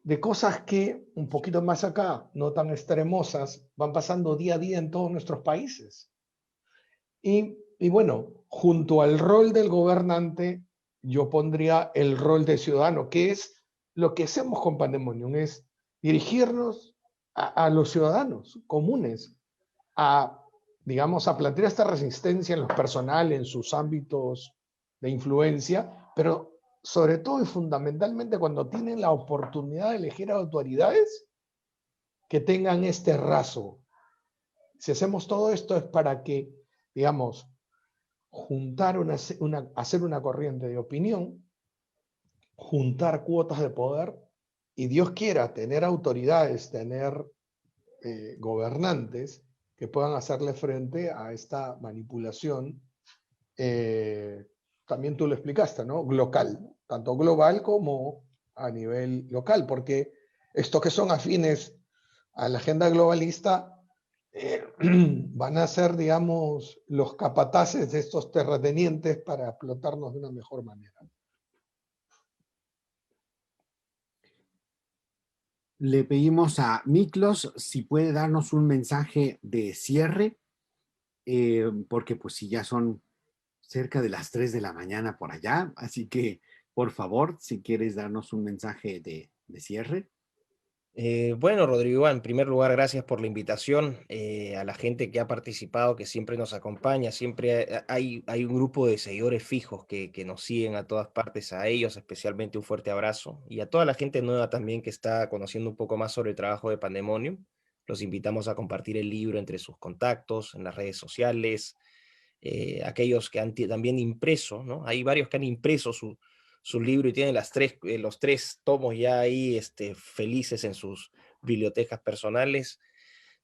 de cosas que un poquito más acá, no tan extremosas, van pasando día a día en todos nuestros países. Y bueno, junto al rol del gobernante, yo pondría el rol de ciudadano, que es lo que hacemos con Pandemonium, es dirigirnos a los ciudadanos comunes, a, digamos, a plantear esta resistencia en los personal, en sus ámbitos de influencia, pero sobre todo y fundamentalmente cuando tienen la oportunidad de elegir autoridades que tengan este rasgo. Si hacemos todo esto es para que, digamos, juntar hacer una corriente de opinión, juntar cuotas de poder y Dios quiera tener autoridades, tener gobernantes que puedan hacerle frente a esta manipulación. También tú lo explicaste, ¿no? Local, tanto global como a nivel local, porque estos que son afines a la agenda globalista van a ser, digamos, los capataces de estos terratenientes para explotarnos de una mejor manera. Le pedimos a Miklos si puede darnos un mensaje de cierre, porque pues si ya son cerca de las 3 de la mañana por allá, así que por favor, si quieres darnos un mensaje de cierre. Bueno, Rodrigo, en primer lugar, gracias por la invitación, a la gente que ha participado, que siempre nos acompaña, siempre hay un grupo de seguidores fijos que nos siguen a todas partes, a ellos especialmente un fuerte abrazo, y a toda la gente nueva también que está conociendo un poco más sobre el trabajo de Pandemonium. Los invitamos a compartir el libro entre sus contactos, en las redes sociales, aquellos que han también impreso, ¿no? Hay varios que han impreso su libro y tienen los tres tomos ya ahí felices en sus bibliotecas personales.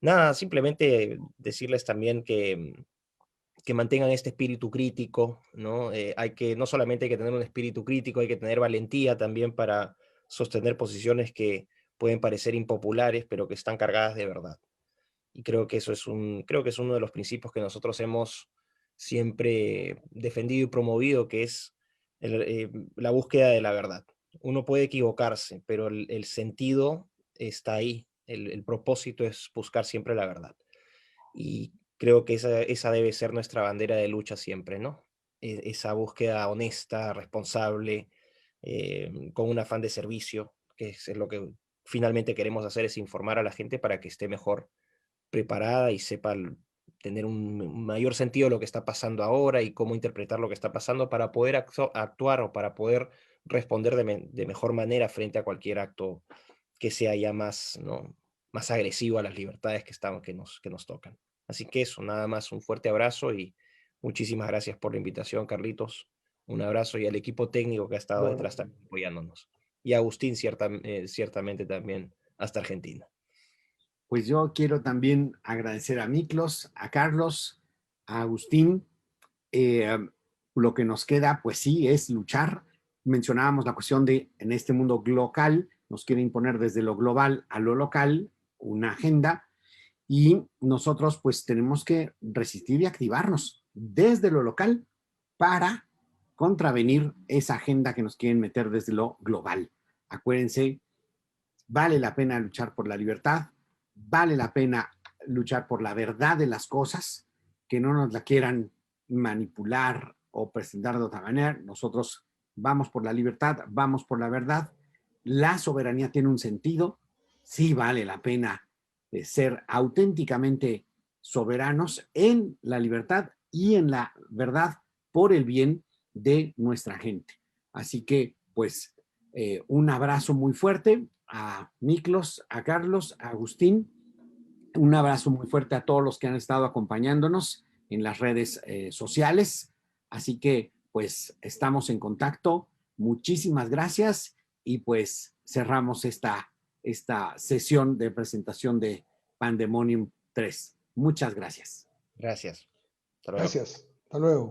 Nada, simplemente decirles también que mantengan este espíritu crítico, ¿no? No solamente hay que tener un espíritu crítico, hay que tener valentía también para sostener posiciones que pueden parecer impopulares, pero que están cargadas de verdad. Y creo que creo que es uno de los principios que nosotros hemos siempre defendido y promovido, que es la búsqueda de la verdad. Uno puede equivocarse, pero el sentido está ahí. El propósito es buscar siempre la verdad. Y creo que esa debe ser nuestra bandera de lucha siempre, ¿no? Esa búsqueda honesta, responsable, con un afán de servicio, que es lo que finalmente queremos hacer, es informar a la gente para que esté mejor preparada y sepa tener un mayor sentido de lo que está pasando ahora y cómo interpretar lo que está pasando para poder actuar o para poder responder de mejor manera frente a cualquier acto que sea ya más, ¿no?, más agresivo a las libertades que nos tocan. Así que eso, nada más, un fuerte abrazo y muchísimas gracias por la invitación, Carlitos. Un abrazo, y al equipo técnico que ha estado Bueno, detrás también apoyándonos. Y a Agustín, ciertamente también, hasta Argentina. Pues yo quiero también agradecer a Miklos, a Carlos, a Agustín. Eh, lo que nos queda, pues sí, es luchar. Mencionábamos la cuestión de, en este mundo global, nos quiere imponer desde lo global a lo local una agenda, y nosotros pues tenemos que resistir y activarnos desde lo local para contravenir esa agenda que nos quieren meter desde lo global. Acuérdense, vale la pena luchar por la libertad, vale la pena luchar por la verdad de las cosas, que no nos la quieran manipular o presentar de otra manera. Nosotros vamos por la libertad, vamos por la verdad. La soberanía tiene un sentido, sí vale la pena ser auténticamente soberanos en la libertad y en la verdad por el bien de nuestra gente. Así que, pues, un abrazo muy fuerte a Miklos, a Carlos, a Agustín. Un abrazo muy fuerte a todos los que han estado acompañándonos en las redes sociales. Así que, pues, estamos en contacto. Muchísimas gracias y pues cerramos esta sesión de presentación de Pandemonium 3. Muchas gracias. Gracias. Hasta luego. gracias. Hasta luego.